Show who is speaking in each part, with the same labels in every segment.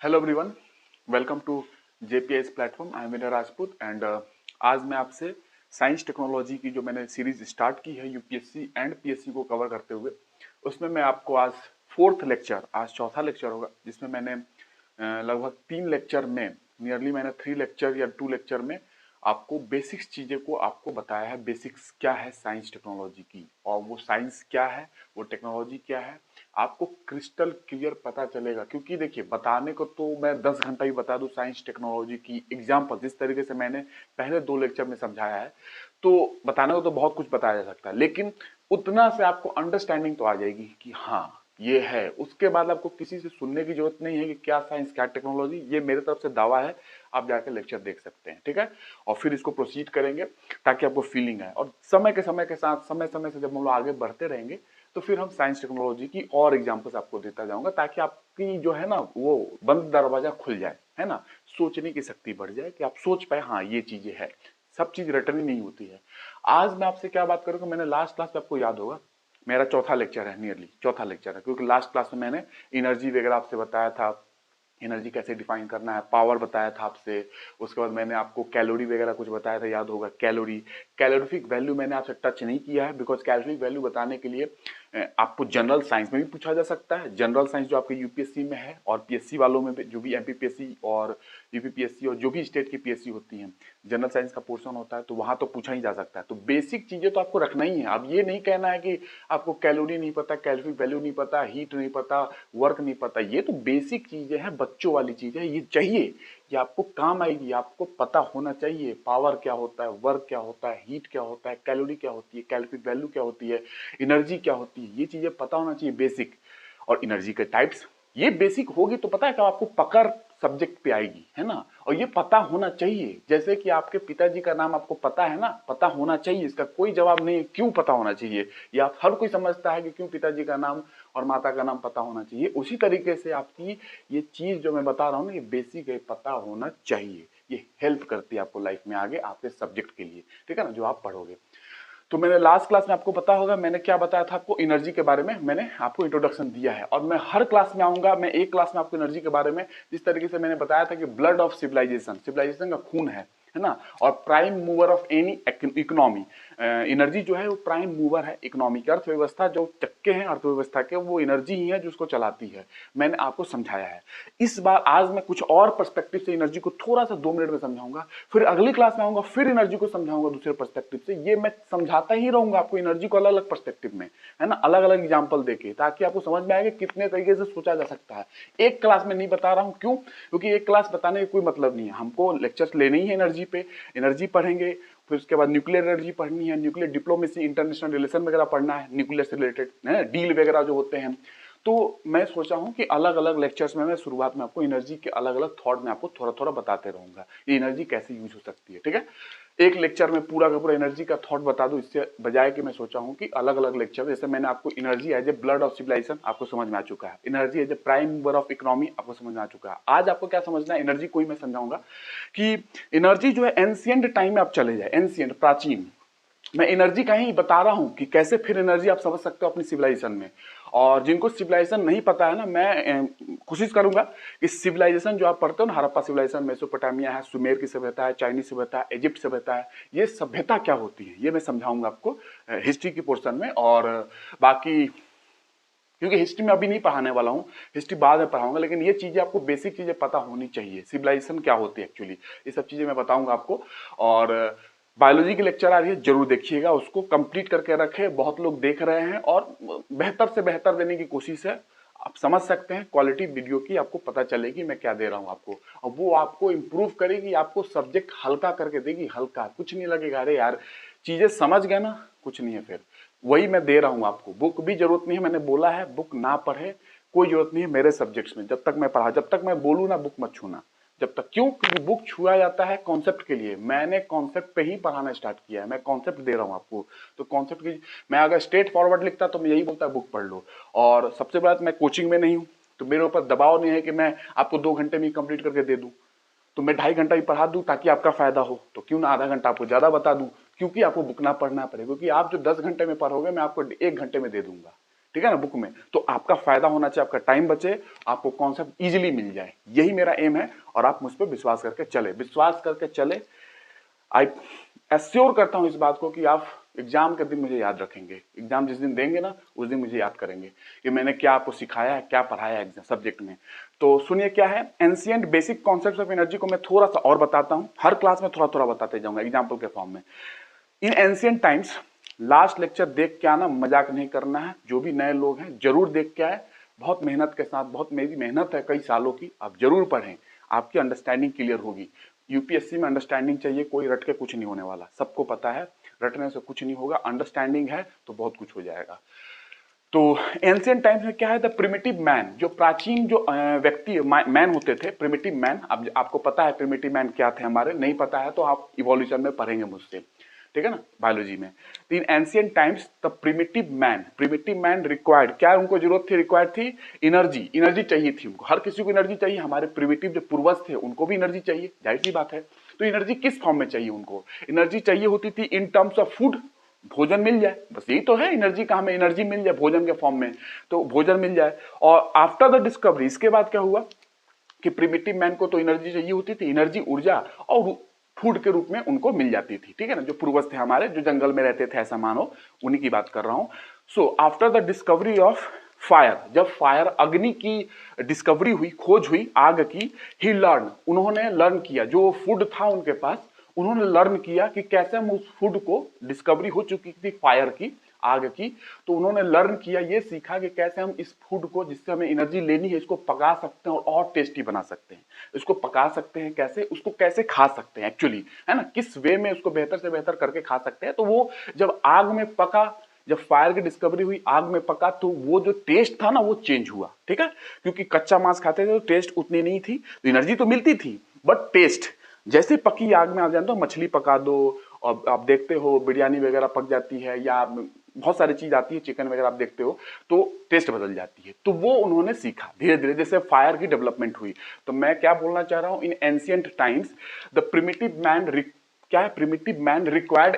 Speaker 1: Hello everyone, welcome to JPS platform. I am Vinay Rajput and आज मैं आपसे साइंस टेक्नोलॉजी की जो मैंने सीरीज स्टार्ट की है यूपीएससी एंड पीएससी को कवर करते हुए, उसमें मैं आपको आज फोर्थ लेक्चर, आज चौथा लेक्चर होगा, जिसमें मैंने लगभग 3 लेक्चर में, नियरली मैंने 3 लेक्चर या 2 लेक्चर में आपको बेसिक्स चीज़ें को आपको बताया है। बेसिक्स क्या है साइंस टेक्नोलॉजी की, और वो साइंस क्या है, वो टेक्नोलॉजी क्या है, आपको क्रिस्टल क्लियर पता चलेगा। क्योंकि देखिए, बताने को तो मैं 10 घंटा ही बता दूं साइंस टेक्नोलॉजी की एग्जाम्पल, जिस तरीके से मैंने पहले 2 लेक्चर में समझाया है, तो बताने को तो बहुत कुछ बताया जा सकता है, लेकिन उतना से आपको अंडरस्टैंडिंग तो आ जाएगी कि हाँ ये है। उसके बाद आपको किसी से सुनने की जरूरत नहीं है कि क्या साइंस क्या टेक्नोलॉजी, ये मेरे तरफ से दावा है। आप जाकर लेक्चर देख सकते हैं, ठीक है, और फिर इसको प्रोसीड करेंगे ताकि आपको फीलिंग आए। और समय के साथ, समय समय से जब हम लोग आगे बढ़ते रहेंगे, तो फिर हम साइंस टेक्नोलॉजी की और एग्जांपल्स आपको देता जाऊंगा, ताकि आपकी जो है ना वो बंद दरवाजा खुल जाए, है ना, सोचने की शक्ति बढ़ जाए कि आप सोच पाए हाँ ये चीजें है। सब चीज रटनी नहीं होती है। आज मैं आपसे क्या बात करूंगा, मैंने लास्ट क्लास में, आपको याद होगा, मेरा चौथा लेक्चर है, नियरली चौथा लेक्चर है, क्योंकि लास्ट क्लास में मैंने एनर्जी वगैरह आपसे बताया था, एनर्जी कैसे डिफाइन करना है, पावर बताया था आपसे। उसके बाद मैंने आपको कैलोरी वगैरह कुछ बताया था, याद होगा, कैलोरी, कैलोरीफिक वैल्यू मैंने आपसे टच नहीं किया है, बिकॉज कैलोरीफिक वैल्यू बताने के लिए आपको जनरल साइंस में भी पूछा जा सकता है। जनरल साइंस जो आपके यूपीएससी में है, और पीएससी वालों में भी, जो भी एमपीपीएससी और यूपीपीएससी और जो भी स्टेट की पीएससी होती है, जनरल साइंस का पोर्शन होता है, तो वहां तो पूछा ही जा सकता है। तो बेसिक चीजें तो आपको रखना ही है। अब ये नहीं कहना है कि आपको कैलोरी नहीं पता, कैलोरीफिक वैल्यू नहीं पता, हीट नहीं पता, वर्क नहीं पता। ये तो बेसिक चीजें हैं, बच्चों वाली चीजें, ये चाहिए, ये आपको काम आएगी, आपको पता होना चाहिए। पावर क्या होता है, वर्क क्या होता है, हीट क्या होता है, कैलोरी क्या होती है, कैलोरीफिक वैल्यू क्या होती है, एनर्जी क्या होती है, ये चीजें पता होना चाहिए, बेसिक। और एनर्जी के टाइप्स, ये बेसिक होगी तो पता है क्या, आपको पकड़ सब्जेक्ट पे आएगी, है ना। और ये पता होना चाहिए, जैसे कि आपके पिताजी का नाम आपको पता है ना, पता होना चाहिए, इसका कोई जवाब नहीं है क्यों पता होना चाहिए। या हर कोई समझता है कि क्यों पिताजी का नाम और माता का नाम पता होना चाहिए। उसी तरीके से आपकी ये चीज जो मैं बता रहा हूं ना, ये बेसिक है, पता होना चाहिए। ये हेल्प करती है आपको लाइफ में आगे आपके सब्जेक्ट के लिए, ठीक है ना, जो आप पढ़ोगे। तो मैंने लास्ट क्लास में, आपको पता होगा, मैंने क्या बताया था आपको, एनर्जी के बारे में मैंने आपको इंट्रोडक्शन दिया है। और मैं हर क्लास में आऊंगा, मैं एक क्लास में आपको एनर्जी के बारे में, जिस तरीके से मैंने बताया था कि ब्लड ऑफ सिविलाइजेशन, सिविलाइजेशन का खून है ना, और prime mover of any economy. Energy जो है वो प्राइम मूवर है इकोनॉमी की, अर्थव्यवस्था, जो चक्के हैं अर्थव्यवस्था के, वो एनर्जी ही है जो उसको चलाती है। मैंने आपको समझाया है। इस बार आज मैं कुछ और पर्सपेक्टिव से एनर्जी को थोड़ा सा 2 मिनट में समझाऊंगा, फिर अगली क्लास में आऊंगा, फिर एनर्जी को समझाऊंगा दूसरे पर्सपेक्टिव से। ये मैं समझाता ही रहूंगा आपको एनर्जी को अलग अलग पर्सपेक्टिव में, है ना, अलग अलग एग्जाम्पल देके, ताकि आपको समझ में आएगा कितने तरीके से सोचा जा सकता है। एक क्लास में नहीं बता रहा हूं, क्यों? क्योंकि एक क्लास बताने का कोई मतलब नहीं है। हमको लेक्चर्स लेने ही है एनर्जी पे, एनर्जी पढ़ेंगे, फिर उसके बाद न्यूक्लियर एनर्जी पढ़नी है, न्यूक्लियर डिप्लोमेसी, इंटरनेशनल रिलेशन वगैरह पढ़ना है, न्यूक्लियर से रिलेटेड है, डील वगैरह जो होते हैं। तो मैं सोचा हूं कि अलग अलग लेक्चर्स में मैं शुरुआत में आपको एनर्जी के अलग अलग थॉट में आपको थोड़ा थोड़ा बताते रहूंगा, ये एनर्जी कैसे यूज हो सकती है, ठीक है। एक लेक्चर में पूरा का पूरा एनर्जी का थॉट बता दूं, इससे बजाय कि मैं सोचा हूं कि अलग अलग लेक्चर, जैसे मैंने आपको energy as a blood of civilization आपको समझ में आ चुका है, energy as a prime mover of economy आपको समझ में आ चुका है। आज आपको क्या समझना है, एनर्जी को ही मैं समझाऊंगा कि एनर्जी जो है एंशिएंट टाइम में आप चले जाए, एंशिएंट, प्राचीन। मैं एनर्जी का ही बता रहा हूं कि कैसे फिर एनर्जी आप समझ सकते हो अपनी सिविलाइजेशन में। और जिनको सिविलाइजेशन नहीं पता है ना, मैं कोशिश करूंगा कि सिविलाइजेशन जो आप पढ़ते हो ना, हड़प्पा सिविलाइजेशन, मेसोपोटामिया है, सुमेर की सभ्यता है, चाइनीज सभ्यता है, इजिप्ट सभ्यता है, ये सभ्यता क्या होती है, ये मैं समझाऊंगा आपको हिस्ट्री की पोर्शन में। और बाकी, क्योंकि हिस्ट्री में अभी नहीं पढ़ाने वाला हूँ, हिस्ट्री बाद में पढ़ाऊंगा, लेकिन ये चीजें आपको, बेसिक चीजें पता होनी चाहिए, सिविलाइजेशन क्या होती है एक्चुअली, ये सब चीजें मैं बताऊंगा आपको। और बायोलॉजी की लेक्चर आ रही है, जरूर देखिएगा, उसको कंप्लीट करके रखे, बहुत लोग देख रहे हैं, और बेहतर से बेहतर देने की कोशिश है। आप समझ सकते हैं, क्वालिटी वीडियो की आपको पता चलेगी मैं क्या दे रहा हूं आपको, और वो आपको इंप्रूव करेगी, आपको सब्जेक्ट हल्का करके देगी, हल्का, कुछ नहीं लगेगा, अरे यार चीजें समझ गए ना, कुछ नहीं है फिर। वही मैं दे रहा हूं आपको, बुक भी जरूरत नहीं है, मैंने बोला है बुक ना पढ़े, कोई जरूरत नहीं है मेरे सब्जेक्ट्स में। जब तक मैं पढ़ा, जब तक मैं बोलूं ना, बुक मत छूना, जब तक। क्यों? क्योंकि बुक छुआ जाता है कॉन्सेप्ट के लिए, मैंने कॉन्सेप्ट पे ही पढ़ाना स्टार्ट किया है, मैं कॉन्सेप्ट दे रहा हूं आपको। तो कॉन्सेप्ट की, मैं अगर स्ट्रेट फॉरवर्ड लिखता तो मैं यही बोलता बुक पढ़ लो। और सबसे बड़ा, मैं कोचिंग में नहीं हूं, तो मेरे ऊपर दबाव नहीं है कि मैं आपको 2 घंटे में कंप्लीट करके दे दूं। तो मैं 2.5 घंटा ही पढ़ा दूं ताकि आपका फायदा हो, तो क्यों ना आधा घंटा आपको ज्यादा बता दूं, क्योंकि आपको बुक ना पढ़ना पड़े, क्योंकि आप जो 10 घंटे में पढ़ोगे मैं आपको 1 घंटे में दे दूंगा, ठीक है ना, बुक में। तो आपका फायदा होना चाहिए, आपका टाइम बचे, आपको कॉन्सेप्ट इजीली मिल जाए, यही मेरा एम है। और आप मुझ पर विश्वास करके चले। आई एश्योर करता हूं इस बात को कि आप एग्जाम के दिन मुझे याद रखेंगे, एग्जाम जिस दिन देंगे ना उस दिन मुझे याद करेंगे कि मैंने क्या आपको सिखाया है, क्या पढ़ाया है एग्जाम सब्जेक्ट में। तो सुनिए क्या है, ancient basic concepts of energy को मैं थोड़ा सा और बताता हूं, हर क्लास में थोड़ा थोड़ा बताते जाऊंगा एग्जाम्पल के फॉर्म में। इन एंशिएंट टाइम्स, लास्ट लेक्चर देख के आना, मजाक नहीं करना है, जो भी नए लोग हैं जरूर देख के आए, बहुत मेहनत के साथ, बहुत मेरी मेहनत है कई सालों की, आप जरूर पढ़ें, आपकी अंडरस्टैंडिंग क्लियर होगी। यूपीएससी में अंडरस्टैंडिंग चाहिए, कोई रट के कुछ नहीं होने वाला, सबको पता है रटने से कुछ नहीं होगा, अंडरस्टैंडिंग है तो बहुत कुछ हो जाएगा। तो एंशिएंट टाइम्स में क्या है, द प्रिमिटिव मैन, जो प्राचीन जो व्यक्ति मैन होते थे, प्रिमिटिव मैन, अब आपको पता है प्रिमिटिव मैन क्या थे हमारे, नहीं पता है तो आप इवोल्यूशन में पढ़ेंगे मुझसे, ठीक है ना, बायोलॉजी में। तो इन ancient times the primitive man required, क्या उनको जरूरत थी, रिक्वायर्ड थी एनर्जी चाहिए थी उनको, हर किसी को एनर्जी चाहिए, हमारे प्रिमिटिव जो पूर्वज थे उनको भी एनर्जी चाहिए, जाहिर सी बात है। तो एनर्जी किस फॉर्म में चाहिए उनको, एनर्जी चाहिए होती थी इन टर्म्स ऑफ फूड, भोजन मिल जाए, बस यही तो है एनर्जी का, हमें एनर्जी मिल जाए भोजन के फॉर्म में, तो भोजन मिल जाए। और आफ्टर द डिस्कवरी, इसके बाद क्या हुआ कि प्रिमिटिव मैन को तो एनर्जी चाहिए होती थी, एनर्जी ऊर्जा और फूड के रूप में उनको मिल जाती थी, ठीक है ना, जो पूर्वज थे हमारे, जो जंगल में रहते थे ऐसा मानो, उन्हीं की बात कर रहा हूं। सो after the discovery of fire, जब फायर अग्नि की डिस्कवरी हुई, खोज हुई आग की, ही लर्न, उन्होंने लर्न किया, जो फूड था उनके पास उन्होंने लर्न किया कि कैसे हम उस फूड को, डिस्कवरी हो चुकी थी फायर की, आग की, तो उन्होंने लर्न किया, ये सीखा कि कैसे हम इस फूड को जिससे हमें एनर्जी लेनी है इसको पका सकते हैं और टेस्टी बना सकते हैं। इसको पका सकते हैं कैसे, उसको कैसे खा सकते हैं एक्चुअली, है ना, किस वे में उसको बेहतर से बेहतर करके खा सकते हैं। तो वो जब आग में पका, जब फायर की डिस्कवरी हुई, आग में पका, तो वो जो टेस्ट था ना वो चेंज हुआ, ठीक है, क्योंकि कच्चा मांस खाते थे तो टेस्ट उतनी नहीं थी, तो एनर्जी तो मिलती थी बट टेस्ट, जैसे पकी आग में आप जानते हो, मछली पका दो और आप देखते हो बिरयानी वगैरह पक जाती है, या बहुत सारी चीज आती है, चिकन वगैरह आप देखते हो, तो टेस्ट बदल जाती है। तो वो उन्होंने सीखा धीरे धीरे, जैसे फायर की डेवलपमेंट हुई। तो मैं क्या बोलना चाह रहा हूं, इन ancient times the primitive man, क्या है, प्रिमिटिव मैन रिक्वायर्ड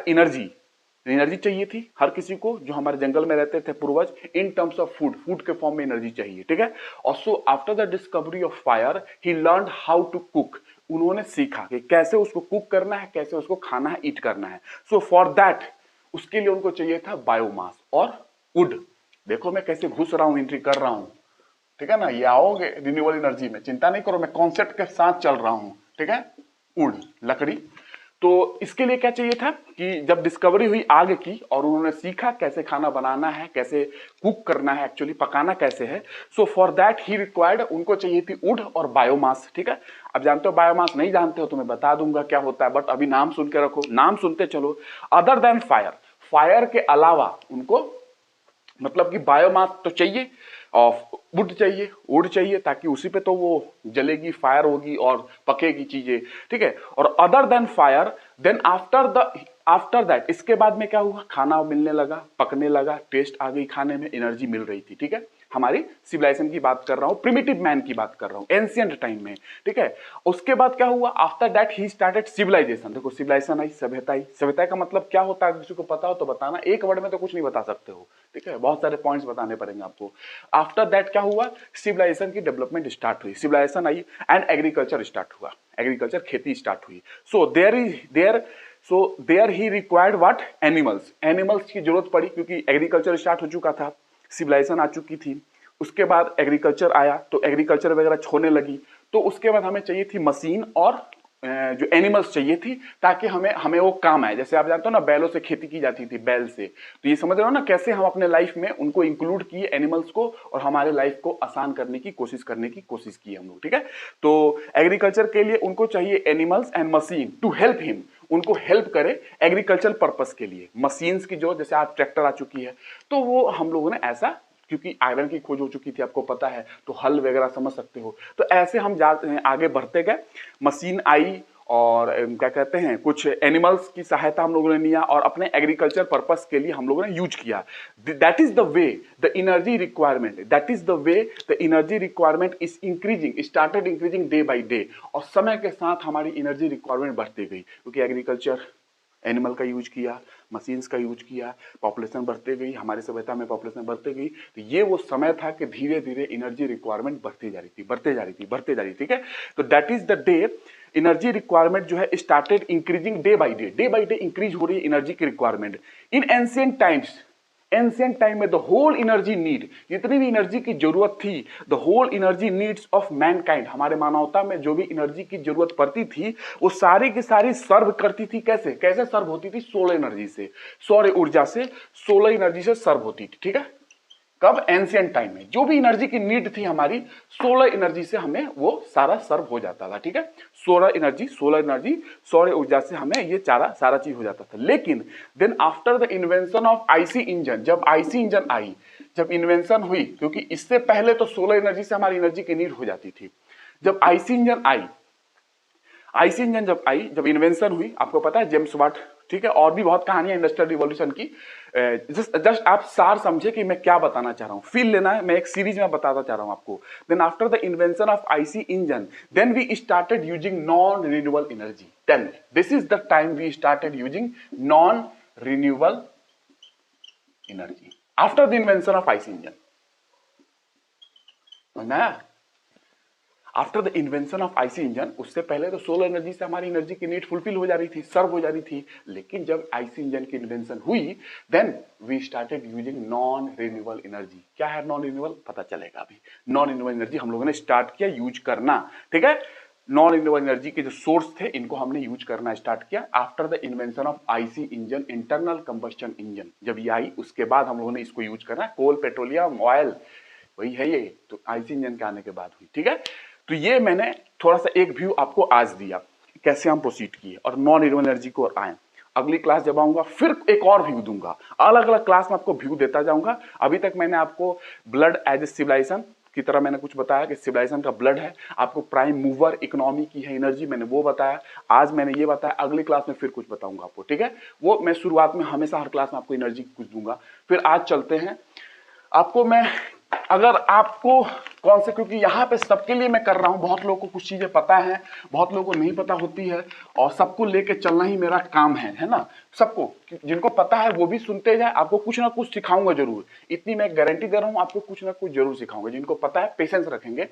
Speaker 1: एनर्जी चाहिए थी हर किसी को, जो हमारे जंगल में रहते थे पूर्वज, इन टर्म्स ऑफ फूड के फॉर्म में एनर्जी चाहिए, ठीक है। और so after the discovery of fire he learn how to cook, उन्होंने सीखा कि कैसे उसको कुक करना है, कैसे उसको खाना है, ईट करना है। सो फॉर दैट, उसके लिए उनको चाहिए था बायोमास और वुड। देखो मैं कैसे घुस रहा हूं, एंट्री कर रहा हूं, ठीक है ना, ये आओगे रिन्यूएबल एनर्जी में, चिंता नहीं करो, मैं कॉन्सेप्ट के साथ चल रहा हूं, ठीक है। वुड, लकड़ी। तो इसके लिए क्या चाहिए था कि जब डिस्कवरी हुई आग की और उन्होंने सीखा कैसे खाना बनाना है, कैसे कुक करना है, एक्चुअली पकाना कैसे है, so for that he required, उनको चाहिए थी वुड और बायोमास, ठीक है। अब जानते हो बायोमास, नहीं जानते हो तो मैं बता दूंगा क्या होता है, बट अभी नाम सुन के रखो, नाम सुनते चलो। अदर देन फायर, फायर के अलावा उनको, मतलब कि बायोमास तो चाहिए और वुड चाहिए, वुड चाहिए, ताकि उसी पे तो वो जलेगी, फायर होगी और पकेगी चीजें, ठीक है। और other than fire, then after that, इसके बाद में क्या हुआ, खाना मिलने लगा, पकने लगा, टेस्ट आ गई खाने में, एनर्जी मिल रही थी, ठीक है। हमारी सिविलाइजेशन की बात कर रहा हूं, प्रिमिटिव मैन की बात कर रहा हूं, एंशिएंट टाइम में, ठीक है। उसके बाद क्या हुआ, after that he started civilization. देखो सिविलाइजेशन आई, सभ्यता आई। सभ्यता का मतलब क्या होता है, किसी को पता हो तो बताना, एक वर्ड में तो कुछ नहीं बता सकते हो, ठीक है, बहुत सारे पॉइंट्स बताने पड़ेंगे आपको। आफ्टर दैट क्या हुआ, सिविलाइजेशन की डेवलपमेंट स्टार्ट हुई, सिविलाइजेशन आई एंड एग्रीकल्चर स्टार्ट हुआ, एग्रीकल्चर, खेती स्टार्ट हुई। So there he required what, animals की जरूरत पड़ी, क्योंकि एग्रीकल्चर स्टार्ट हो चुका था, सिविलाइजेशन आ चुकी थी। उसके बाद एग्रीकल्चर आया, तो एग्रीकल्चर वगैरह होने लगी, तो उसके बाद हमें चाहिए थी मशीन और जो एनिमल्स चाहिए थी, ताकि हमें वो काम आए। जैसे आप जानते हो ना, बैलों से खेती की जाती थी, बैल से, तो ये समझ रहे हो ना कैसे हम अपने लाइफ में उनको इंक्लूड किए एनिमल्स को, और हमारे लाइफ को आसान करने की कोशिश की हम लोग, ठीक है। तो एग्रीकल्चर के लिए उनको चाहिए animals and machine to help him, उनको हेल्प करे एग्रीकल्चर पर्पस के लिए। मशीन्स की जो, जैसे आज ट्रैक्टर आ चुकी है, तो वो हम लोगों ने ऐसा, क्योंकि आयरन की खोज हो चुकी थी आपको पता है, तो हल वगैरह समझ सकते हो, तो ऐसे हम आगे बढ़ते गए, मशीन आई, और क्या कहते हैं, कुछ एनिमल्स की सहायता हम लोगों ने लिया और अपने एग्रीकल्चर पर्पस के लिए हम लोगों ने यूज किया। That is the way the energy requirement is increasing, started increasing day by day, और समय के साथ हमारी एनर्जी रिक्वायरमेंट बढ़ती गई, क्योंकि एग्रीकल्चर, एनिमल का यूज किया, मशीन्स का यूज किया, पॉपुलेशन बढ़ते गई, हमारी सभ्यता में पॉपुलेशन बढ़ते गई, तो ये वो समय था कि धीरे धीरे एनर्जी रिक्वायरमेंट बढ़ती जा रही थी, बढ़ते जा रही थी, बढ़ते जा रही थी, ठीक है। तो that is the day energy requirement जो है started increasing day by day increase हो रही है एनर्जी की requirement. In ancient times, ancient time में द होल एनर्जी नीड, जितनी भी एनर्जी की जरूरत थी, the whole energy needs of mankind, हमारे मानवता में जो भी एनर्जी की जरूरत पड़ती थी वो सारी की सारी सर्व करती थी। कैसे कैसे सर्व होती थी? सोलर एनर्जी से, सौर ऊर्जा से, सोलर एनर्जी से सर्व होती थी, ठीक है। कब? एंशिएंट टाइम में जो भी एनर्जी की नीड थी हमारी, सोलर एनर्जी से हमें वो सारा सर्व हो जाता था, ठीक है। सोलर एनर्जी, सौर ऊर्जा से हमें ये सारा चीज हो जाता था। लेकिन then after the invention of IC engine, जब आईसी इंजन आई, जब इन्वेंशन हुई, क्योंकि इससे पहले तो सोलर एनर्जी से हमारी एनर्जी की नीड हो जाती थी। जब आईसी इंजन आई, आईसी इंजन जब आई, जब इन्वेंशन हुई, आपको पता है जेम्स वाट, ठीक है, और भी बहुत कहानियां इंडस्ट्रियल रिवॉल्यूशन की। जस्ट आप सार समझे कि मैं क्या बताना चाह रहा हूं, फील लेना है, मैं एक सीरीज में बताता चाह रहा हूं आपको। Then after the invention of IC engine, then we started using non renewable energy. Then this is the time we started using non renewable energy after the invention of IC engine. समझना? After the invention of IC engine, उससे पहले तो solar energy से हमारी energy की need fulfil हो जा रही थी, सर्व हो जा रही थी। लेकिन जब आईसी इंजन की इन्वेंशन हुई, then we started using non renewable energy. क्या है नॉन रिन्यूएबल? पता चलेगा अभी। नॉन रिन्यूएबल एनर्जी हम लोगों ने स्टार्ट किया यूज करना, ठीक है। नॉन रिन्यूएबल एनर्जी के जो सोर्स थे, इनको हमने यूज करना स्टार्ट किया after the invention of IC engine, internal combustion engine. जब ये आई, उसके बाद हम लोगों ने इसको यूज करना, कोल, पेट्रोलियम, ऑयल, वही है ये, तो आईसी इंजन के आने के बाद हुई, ठीक है। तो ये मैंने थोड़ा सा एक व्यू आपको आज दिया, कैसे हम प्रोसीड किए और नॉन रिन्यूएबल एनर्जी को आए। अगली क्लास जब आऊंगा फिर एक और व्यू दूंगा, अलग अलग क्लास में आपको व्यू देता जाऊंगा। अभी तक मैंने आपको ब्लड एज ए सिविलाइजेशन की तरह मैंने कुछ बताया कि सिविलाइजेशन का ब्लड है, आपको प्राइम मूवर इकोनॉमी की है एनर्जी, मैंने वो बताया। आज मैंने ये बताया, अगली क्लास में फिर कुछ बताऊंगा आपको, ठीक है। वो मैं शुरुआत में हमेशा हर क्लास में आपको एनर्जी कुछ दूंगा। फिर आज चलते हैं, आपको मैं, अगर आपको कौन से, क्योंकि यहाँ पे सबके लिए मैं कर रहा हूँ, बहुत लोगों को कुछ चीजें पता है, बहुत लोगों को नहीं पता होती है, और सबको लेके चलना ही मेरा काम है ना। सबको, जिनको पता है वो भी सुनते जाए, आपको कुछ ना कुछ सिखाऊंगा जरूर, इतनी मैं गारंटी दे रहा हूँ, आपको कुछ ना कुछ जरूर सिखाऊंगा। जिनको पता है पेशेंस रखेंगे,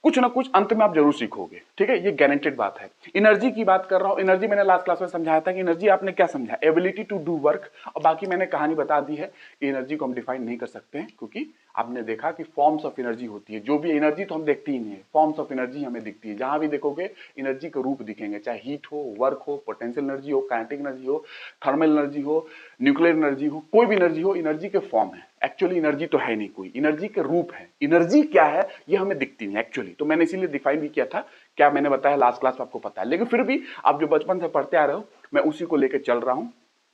Speaker 1: कुछ ना कुछ अंत में आप जरूर सीखोगे, ठीक है, ये गारंटेड बात है। एनर्जी की बात कर रहा हूं, एनर्जी मैंने लास्ट क्लास में समझाया था कि एनर्जी आपने क्या समझा, एबिलिटी टू डू वर्क, और बाकी मैंने कहानी बता दी है कि एनर्जी को हम डिफाइन नहीं कर सकते हैं, क्योंकि आपने देखा कि फॉर्म्स ऑफ एनर्जी होती है, जो भी एनर्जी तो हम देखते ही नहीं है, फॉर्म्स ऑफ एनर्जी हमें दिखती है। जहां भी देखोगे एनर्जी के रूप दिखेंगे, चाहे हीट हो, वर्क हो, पोटेंशियल एनर्जी हो, काइनेटिक एनर्जी हो, थर्मल एनर्जी हो, न्यूक्लियर एनर्जी हो, कोई भी एनर्जी हो, एनर्जी के फॉर्म है। एक्चुअली एनर्जी तो है नहीं कोई, एनर्जी के रूप है। एनर्जी क्या है ये हमें दिखती नहीं एक्चुअली, तो मैंने इसीलिए डिफाइन भी किया था, क्या मैंने बताया लास्ट क्लास में आपको पता है। लेकिन फिर भी आप जो बचपन से पढ़ते आ रहे हो, मैं उसी को लेकर चल रहा हूं,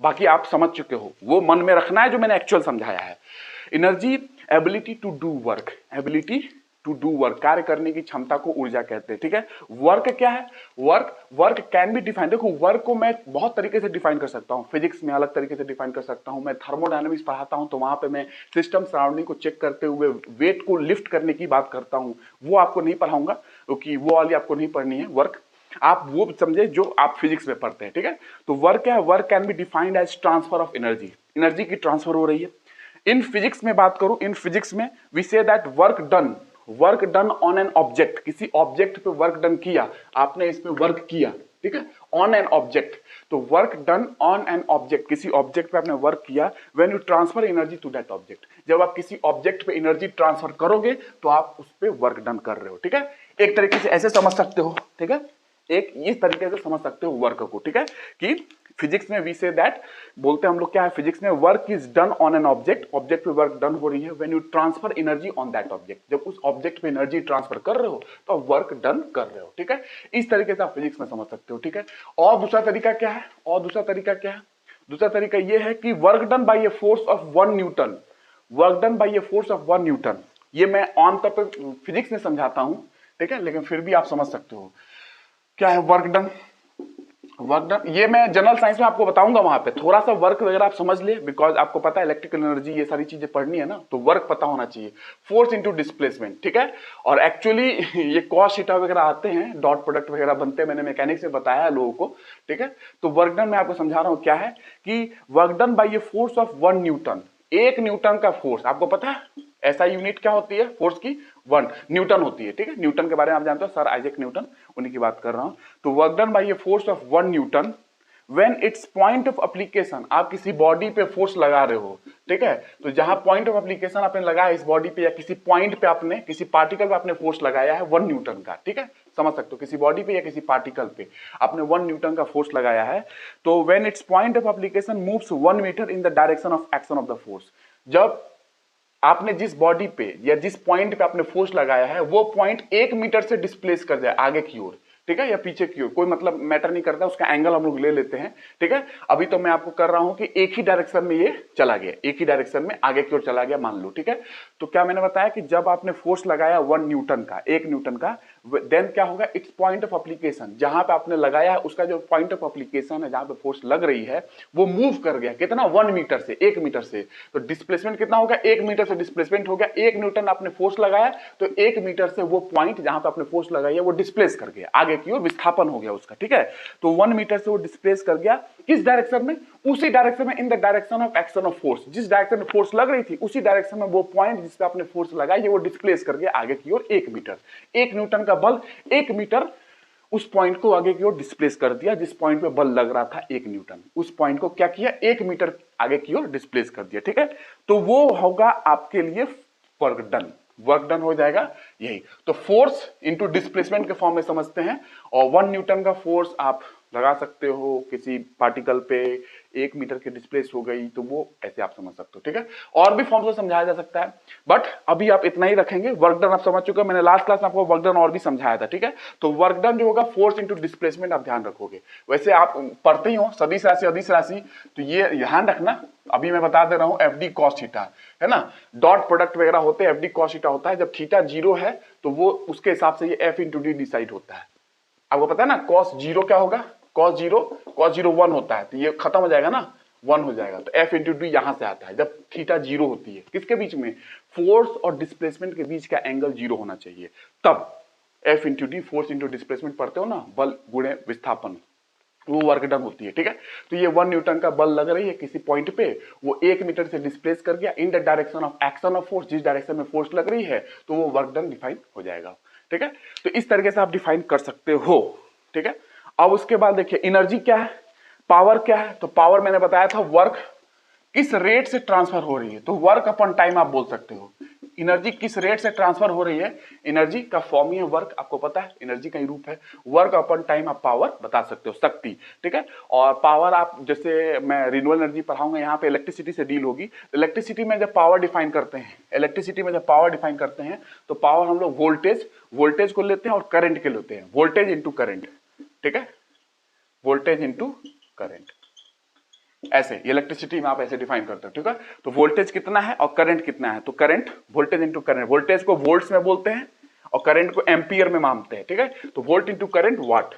Speaker 1: बाकी आप समझ चुके हो, वो मन में रखना है जो मैंने एक्चुअल समझाया है। Energy, ability to do work, ability to do work, कार्य करने की क्षमता को ऊर्जा कहते हैं, ठीक है। वर्क क्या है? वर्क कैन बी डिफाइन, देखो वर्क को मैं बहुत तरीके से डिफाइन कर सकता हूँ, फिजिक्स में अलग तरीके से डिफाइन कर सकता हूँ, मैं थर्मोडायनामिक्स पढ़ाता हूँ तो वहां पे मैं सिस्टम सराउंडिंग को चेक करते हुए वेट को लिफ्ट करने की बात करता हूँ, वो आपको नहीं पढ़ाऊंगा क्योंकि वो वाली आपको नहीं पढ़नी है वर्क, आप वो समझे जो आप फिजिक्स में पढ़ते हैं, ठीक है। तो वर्क क्या है? Work can be defined as transfer of energy, energy की ट्रांसफर हो रही है। इन फिजिक्स में बात करूं, इन फिजिक्स में we say that work done on an object, किसी ऑब्जेक्ट पे वर्क डन किया, आपने इस पे वर्क किया, ठीक है, ऑन एन ऑब्जेक्ट। तो work done on an object, किसी ऑब्जेक्ट पे आपने वर्क किया, when you transfer energy to that object, जब आप किसी ऑब्जेक्ट पे एनर्जी ट्रांसफर करोगे तो आप उस पे वर्क डन कर रहे हो, ठीक है। एक तरीके से ऐसे समझ सकते हो, ठीक है, एक इस तरीके से समझ सकते हो वर्क को, ठीक है, कि फिजिक्स में वी से दैट, बोलते हैं हम लोग क्या है फिजिक्स में, work is done on an object, object पे वर्क डन हो रही है, when you transfer energy on that object, जब उस ऑब्जेक्ट पे एनर्जी ट्रांसफर कर रहे हो तो वर्क डन कर रहे हो, ठीक है। इस तरीके से आप फिजिक्स में समझ सकते हो, ठीक है। और दूसरा तरीका क्या है? दूसरा तरीका यह है कि work done by a force of 1 Newton, work done by a force of 1 Newton, ये मैं आम तौर पर फिजिक्स में समझाता हूं, ठीक है, लेकिन फिर भी आप समझ सकते हो क्या है वर्क डन। वर्क डन, ये मैं जनरल साइंस में आपको बताऊंगा, वहां पे थोड़ा सा वर्क वगैरह आप समझ ले, बिकॉज आपको पता है इलेक्ट्रिकल एनर्जी ये सारी चीजें पढ़नी है ना, तो वर्क पता होना चाहिए। फोर्स इनटू डिस्प्लेसमेंट, ठीक है। और एक्चुअली ये कॉस थीटा वगैरह आते हैं, डॉट प्रोडक्ट वगैरह बनते हैं, मैंने मैकेनिक्स में बताया है लोगों को, ठीक है। तो वर्क डन मैं आपको समझा रहा हूं क्या है कि work done by a force of 1 Newton, 1 Newton का फोर्स, आपको पता है ऐसा यूनिट क्या होती है फोर्स की, 1 न्यूटन होती है, ठीक है। न्यूटन के बारे में आप जानते हो, सर आइजैक न्यूटन, उन्हीं की बात कर रहा हूं। तो work done by a force of 1 Newton when its point of application, आप किसी बॉडी पे फोर्स लगा रहे हो, ठीक है। तो जहां पॉइंट ऑफ एप्लीकेशन आपने लगाया इस बॉडी पे, या किसी पॉइंट पे आपने, किसी पार्टिकल पे आपने फोर्स लगाया है 1 न्यूटन का, ठीक है, समझ सकते हो, किसी बॉडी पे या किसी पार्टिकल पे आपने 1 न्यूटन का फोर्स लगाया है, तो when its point of application moves 1 metre in the direction of action of the force, जब आपने जिस बॉडी पे या जिस पॉइंट पे आपने फोर्स लगाया है वो पॉइंट 1 मीटर से डिस्प्लेस कर जाए आगे की ओर, ठीक है, या पीछे की ओर, कोई मतलब मैटर नहीं करता, उसका एंगल हम लोग ले लेते हैं, ठीक है। अभी तो मैं आपको कर रहा हूं कि एक ही डायरेक्शन में ये चला गया, एक ही डायरेक्शन में आगे की ओर चला गया मान लो, ठीक है। तो क्या मैंने बताया कि जब आपने फोर्स लगाया 1 न्यूटन का, 1 न्यूटन का, देन क्या होगा, इट्स पॉइंट ऑफ एप्लीकेशन, जहां पे आपने लगाया है उसका जो पॉइंट ऑफ एप्लीकेशन है, जहां पे फोर्स लग रही है, वो मूव कर गया कितना, 1 मीटर से, 1 मीटर से। तो डिस्प्लेसमेंट कितना होगा, 1 मीटर से डिस्प्लेसमेंट हो गया, 1 न्यूटन आपने फोर्स लगाया, तो 1 मीटर से वो पॉइंट जहां पे आपने फोर्स लगाई है वो डिस्प्लेस कर गया आगे की ओर, विस्थापन हो गया उसका, ठीक है। तो 1 मीटर से वो डिस्प्लेस कर गया किस डायरेक्शन में, उसी डायरेक्शन में, इन the direction of action of force, जिस डायरेक्शन में फोर्स लग रही थी उसी डायरेक्शन में वो पॉइंट जिस पे आपने फोर्स लगाई है वो डिस्प्लेस कर गया आगे की ओर 1 मीटर। 1 न्यूटन का बल 1 मीटर उस पॉइंट को आगे की ओर डिस्प्लेस कर दिया, जिस पॉइंट पे बल लग रहा था 1 न्यूटन, उस पॉइंट को क्या किया, 1 मीटर आगे की ओर डिस्प्लेस कर दिया, ठीक है। तो वो होगा आपके लिए वर्क डन, वर्क डन हो जाएगा यही। तो फोर्स इंटू डिस्प्लेसमेंट के फॉर्म में समझते हैं, और 1 न्यूटन का फोर्स आप लगा सकते हो किसी पार्टिकल पे, 1 मीटर की डिस्प्लेस हो गई, तो वो ऐसे आप समझ सकते हो, ठीक है। और भी फॉर्म से समझाया जा सकता है, बट अभी आप इतना ही रखेंगे। वर्क डन आप समझ चुके हो, मैंने लास्ट क्लास में आपको वर्क डन और भी समझाया था, ठीक है। तो वर्क डन जो होगा फोर्स इंटू डिस्प्लेसमेंट आप ध्यान रखोगे। वैसे आप पढ़ते ही हो सदिश राशि अदिश राशि, तो ये ध्यान रखना, अभी मैं बता दे रहा हूं एफ डी कॉस थीटा, है ना, डॉट प्रोडक्ट वगैरह होते हैं, एफ डी कॉस थीटा होता है, जब थीटा 0 है तो वो उसके हिसाब से ये एफ इंटू डी डिसाइड होता है। आपको पता है ना, कॉस 0 क्या होगा, कॉस 0 1 होता है, तो ये खत्म हो जाएगा ना, 1 हो जाएगा, तो एफ इंटू डी यहां से आता है जब थीटा 0 होती है, किसके बीच में, फोर्स और डिस्प्लेसमेंट के बीच का एंगल 0 होना चाहिए, तब F into D, force into displacement पढ़ते हो ना, बल गुणे विस्थापन, वो वर्क डन होती है, ठीक है। तो ये 1 न्यूटन का बल लग रही है किसी पॉइंट पे, वो 1 मीटर से डिस्प्लेस कर गया इन the direction of action of force, जिस डायरेक्शन में फोर्स लग रही है, तो वो वर्क डन डिफाइन हो जाएगा, ठीक है। तो इस तरीके से आप डिफाइन कर सकते हो, ठीक है। अब उसके बाद देखिए एनर्जी क्या है, पावर क्या है, तो पावर मैंने बताया था वर्क किस रेट से ट्रांसफर हो रही है, तो वर्क अपॉन टाइम आप बोल सकते हो। एनर्जी किस रेट से ट्रांसफर हो रही है, एनर्जी का फॉर्म ही है वर्क, आपको पता है एनर्जी का ही रूप है, वर्क अपॉन टाइम आप पावर बता सकते हो, शक्ति, ठीक है। और पावर आप, जैसे मैं रिन्यूएबल एनर्जी पढ़ाऊंगा, यहाँ पे इलेक्ट्रिसिटी से डील होगी, इलेक्ट्रिसिटी में जब पावर डिफाइन करते हैं, इलेक्ट्रिसिटी में जब पावर डिफाइन करते हैं, तो पावर हम लोग वोल्टेज को लेते हैं और करंट के लेते हैं, वोल्टेज इंटू करंट, ठीक है, वोल्टेज इंटू करंट, ऐसे इलेक्ट्रिसिटी में आप ऐसे डिफाइन करते हो, ठीक है। तो वोल्टेज कितना है और करंट कितना है, तो current, voltage into current, voltage को वोल्ट्स में बोलते हैं और करंट को एम्पियर में मानते हैं, ठीक है। तो वोल्ट इंटू करंट वाट,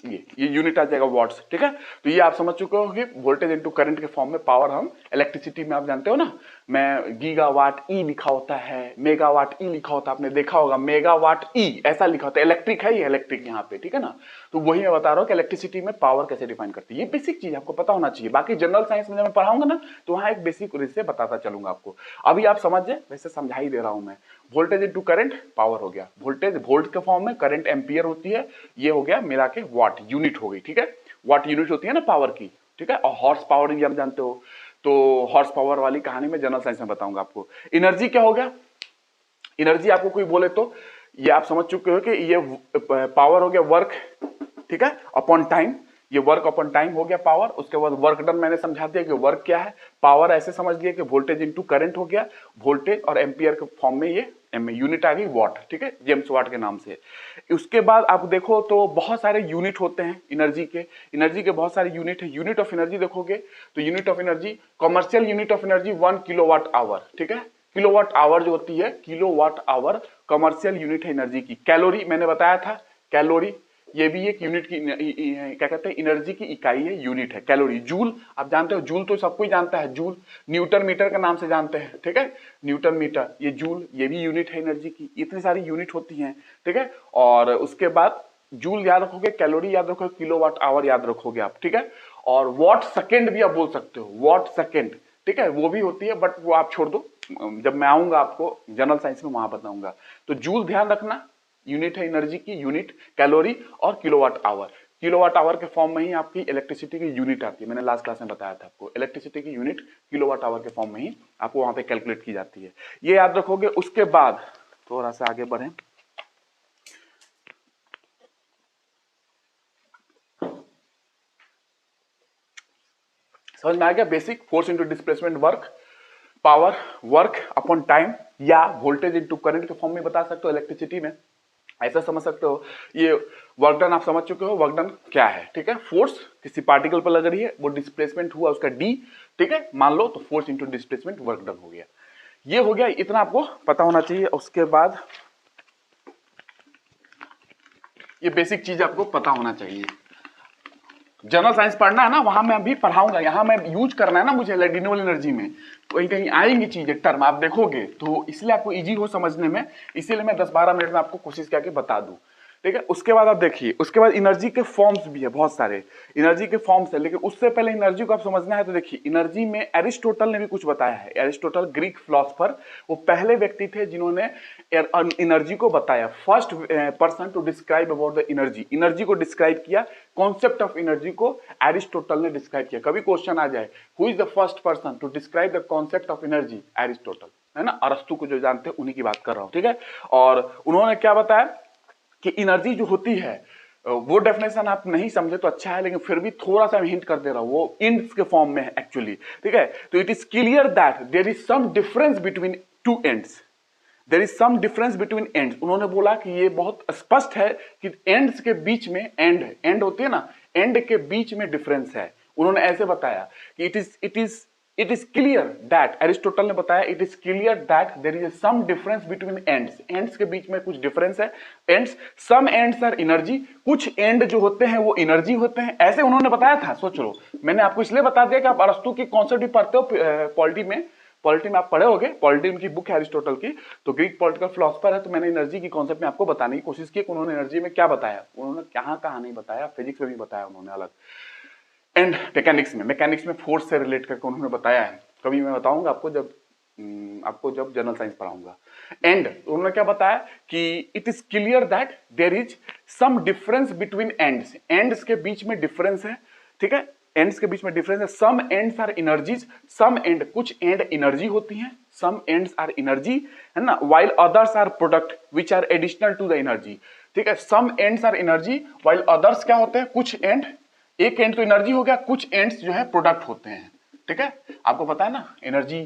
Speaker 1: ये यूनिट आ जाएगा वॉट्स, ठीक है। तो ये आप समझ चुके हो कि वोल्टेज इनटू करंट के फॉर्म में पावर हम इलेक्ट्रिसिटी में, आप जानते हो ना, मैं गीगावाट ई लिखा होता है, मेगावाट ई लिखा होता है, आपने देखा होगा मेगावाट ई ऐसा लिखा होता है, इलेक्ट्रिक है ये, इलेक्ट्रिक यहाँ पे, ठीक है ना। तो वही मैं बता रहा हूँ कि इलेक्ट्रिसिटी में पावर कैसे डिफाइन करती है, ये बेसिक चीज आपको पता होना चाहिए। बाकी जनरल साइंस में जब मैं पढ़ाऊंगा ना, तो वहां एक बेसिक से बताता चलूंगा आपको, अभी आप समझ जाए वैसे समझा ही दे रहा हूं मैं। वोल्टेज इंटू करंट पावर हो गया, वोल्टेज वोल्ट के फॉर्म में, करंट एम्पियर होती है, ये हो गया मिला के वाट यूनिट हो गई, ठीक है। वाट यूनिट होती है ना पावर की, ठीक है। और हॉर्स पावर भी आप जानते हो, तो हॉर्स पावर वाली कहानी में जनरल साइंस में बताऊंगा आपको। एनर्जी क्या हो गया, एनर्जी आपको कोई बोले तो ये आप समझ चुके हो कि ये पावर हो गया वर्क, ठीक है, अपॉन टाइम, ये वर्क अपॉन टाइम हो गया पावर। उसके बाद वर्क डन मैंने समझा दिया कि वर्क क्या है, पावर ऐसे समझ लिया कि वोल्टेज इंटू करंट हो गया, वोल्टेज और एम्पियर के फॉर्म में ये यूनिट आ गई वाट, ठीक है, जेम्स वाट के नाम से। उसके बाद आप देखो तो बहुत सारे यूनिट होते हैं एनर्जी के बहुत सारे यूनिट है। यूनिट ऑफ एनर्जी देखोगे तो unit of energy, commercial unit of energy 1 kilowatt hour, ठीक है। किलोवाट आवर जो होती है, किलोवाट आवर कमर्शियल यूनिट है एनर्जी की। कैलोरी मैंने बताया था, कैलोरी ये भी एक यूनिट की क्या कहते हैं, एनर्जी की इकाई है, यूनिट है, कैलोरी। जूल आप जानते हो, जूल तो सबको ही जानता है, जूल न्यूटन मीटर के नाम से जानते हैं, ठीक है, न्यूटन मीटर, ये जूल, ये भी यूनिट है एनर्जी की। इतनी सारी यूनिट होती हैं, ठीक है। और उसके बाद जूल याद रखोगे, कैलोरी याद रखोगे, किलोवाट आवर याद रखोगे आप, ठीक है। और वॉट सेकेंड भी आप बोल सकते हो, वॉट सेकेंड, ठीक है, वो भी होती है, बट वो आप छोड़ दो, जब मैं आऊंगा आपको जनरल साइंस में वहां बताऊंगा। तो जूल ध्यान रखना, यूनिट है एनर्जी की, यूनिट, कैलोरी और किलोवाट आवर। किलोवाट आवर के फॉर्म में ही आपकी इलेक्ट्रिसिटी की यूनिट आती है, मैंने लास्ट क्लास में बताया था आपको, इलेक्ट्रिसिटी की यूनिट किलोवाट आवर के फॉर्म में ही आपको वहां पे कैलकुलेट की जाती है, ये याद रखोगे। उसके बाद थोड़ा सा आगे बढ़े, समझ में आ गया basic, force into displacement work, power work upon time, या वोल्टेज इंटू करंट के फॉर्म में बता सकते हो इलेक्ट्रिसिटी में, ऐसा समझ सकते हो। ये वर्क डन आप समझ चुके हो, वर्क डन क्या है, ठीक है। फोर्स किसी पार्टिकल पर लग रही है, वो डिस्प्लेसमेंट हुआ उसका डी, ठीक है, मान लो, तो force into displacement work done हो गया। ये हो गया, इतना आपको पता होना चाहिए। उसके बाद ये बेसिक चीज आपको पता होना चाहिए। जनरल साइंस पढ़ना है ना, वहां मैं अभी पढ़ाऊंगा, यहाँ मैं यूज करना है ना मुझे रिन्यूएबल एनर्जी में, कहीं कहीं आएंगी चीजें, टर्म आप देखोगे, तो इसलिए आपको इजी हो समझने में, इसीलिए मैं 10-12 मिनट में आपको कोशिश करके बता दूं, ठीक है। उसके बाद आप देखिए, उसके बाद एनर्जी के फॉर्म्स भी है बहुत सारे, एनर्जी के फॉर्म्स है, लेकिन उससे पहले एनर्जी को आप समझना है तो देखिए, एनर्जी में एरिस्टोटल ने भी कुछ बताया है। एरिस्टोटल ग्रीक फिलोसोफर, वो पहले व्यक्ति थे जिन्होंने एनर्जी को बताया, first person to describe about the energy, energy को डिस्क्राइब किया, कॉन्सेप्ट ऑफ एनर्जी को एरिस्टोटल ने डिस्क्राइब किया। कभी क्वेश्चन आ जाए, who is the first person to describe the concept of energy, Aristotle, है ना, अरस्तु को जो जानते हैं उन्हीं की बात कर रहा हूं, ठीक है। और उन्होंने क्या बताया कि एनर्जी जो होती है, वो डेफिनेशन आप नहीं समझे तो अच्छा है, लेकिन फिर भी थोड़ा सा हिंट कर दे रहा हूं, वो इंड्स के फॉर्म में है एक्चुअली, ठीक है। तो it is clear that there is some difference between two ends, there is some difference between ends. उन्होंने बोला कि ये बहुत स्पष्ट है कि एंड्स के बीच में, एंड होती है ना, एंड के बीच में डिफरेंस है। उन्होंने ऐसे बताया कि it is clear that, Aristotle ने बताया, it is clear that there is some difference between ends, ends के बीच में कुछ डिफरेंस है। Ends, some ends are energy, कुछ एंड जो होते हैं वो एनर्जी होते हैं, ऐसे उन्होंने बताया था। सोच लो, मैंने आपको इसलिए बता दिया कि आप अरस्तु की कॉन्सेप्ट भी पढ़ते हो पॉलिटी में, पॉलिटी में आप पढ़े होगे, पॉलिटी उनकी बुक है एरिस्टोटल की, तो ग्रीक पॉलिटिकल फिलोसोफर है, तो मैंने एनर्जी की कॉन्सेप्ट में आपको बताने की कोशिश की कि उन्होंने एनर्जी में क्या बताया, उन्होंने कहां नहीं बताया, फिजिक्स में भी बताया उन्होंने अलग, एंड मैकेनिक्स में फोर्स से रिलेट करके उन्होंने बताया है। कभी मैं बताऊंगा आपको जब जनरल साइंस पढ़ाऊंगा। एंड उन्होंने क्या बताया कि it is clear that there is some difference between ends, ends के बीच में डिफरेंस है, ठीक है, एंड्स के बीच में डिफरेंस है। Some ends are energies, some end, कुछ एंड एनर्जी होती हैं, सम एंड्स आर एनर्जी, है ना, while others are product which are additional to the energy, ठीक है। Some ends are energy while others क्या होते हैं, कुछ एंड, एक एंड तो एनर्जी हो गया, कुछ एंड्स जो है प्रोडक्ट होते हैं, ठीक है। आपको पता है ना, एनर्जी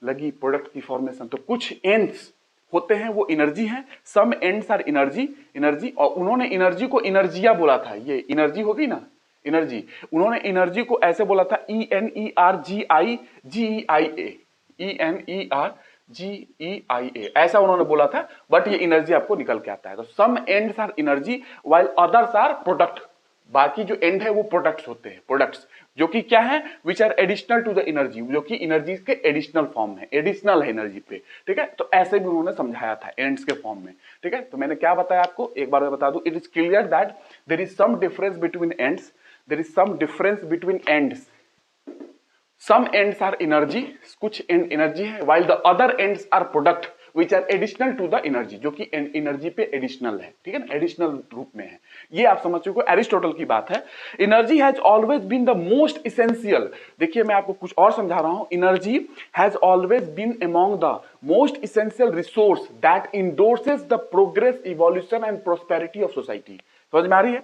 Speaker 1: लगी प्रोडक्ट की फॉर्मेशन, तो कुछ एंड्स होते हैं वो एनर्जी है, सम एंड्स आर एनर्जी। और उन्होंने एनर्जी को एनर्जिया बोला था, ये एनर्जी होगी ना, एनर्जी, उन्होंने एनर्जी को ऐसे बोला था, ENERGIA, ऐसा उन्होंने बोला था, बट ये एनर्जी आपको निकल के आता है। तो some ends are energy while others are product, बाकी जो एंड है वो प्रोडक्ट्स होते हैं, प्रोडक्ट्स जो कि क्या है, which are additional to the energy, जो कि एनर्जी के एडिशनल फॉर्म है, एडिशनल है एनर्जी पे, ठीक है। तो ऐसे भी उन्होंने समझाया था एंड्स के फॉर्म में, ठीक है। तो मैंने क्या बताया आपको, एक बार मैं बता दूं, it is clear that there is some difference between ends, there is some difference between ends, some ends are energy, कुछ एंड एनर्जी है, while the other ends are product which are additional to the energy, जो कि energy पे additional है, ठीक है ना, additional रूप में है। ये आप समझ चुके हो, एरिस्टोटल की बात है। Energy has always been the most essential, देखिए मैं आपको कुछ और समझा रहा हूं, energy has always been among the most essential resource that endorses the progress, evolution and prosperity of society. समझ में आ रही है,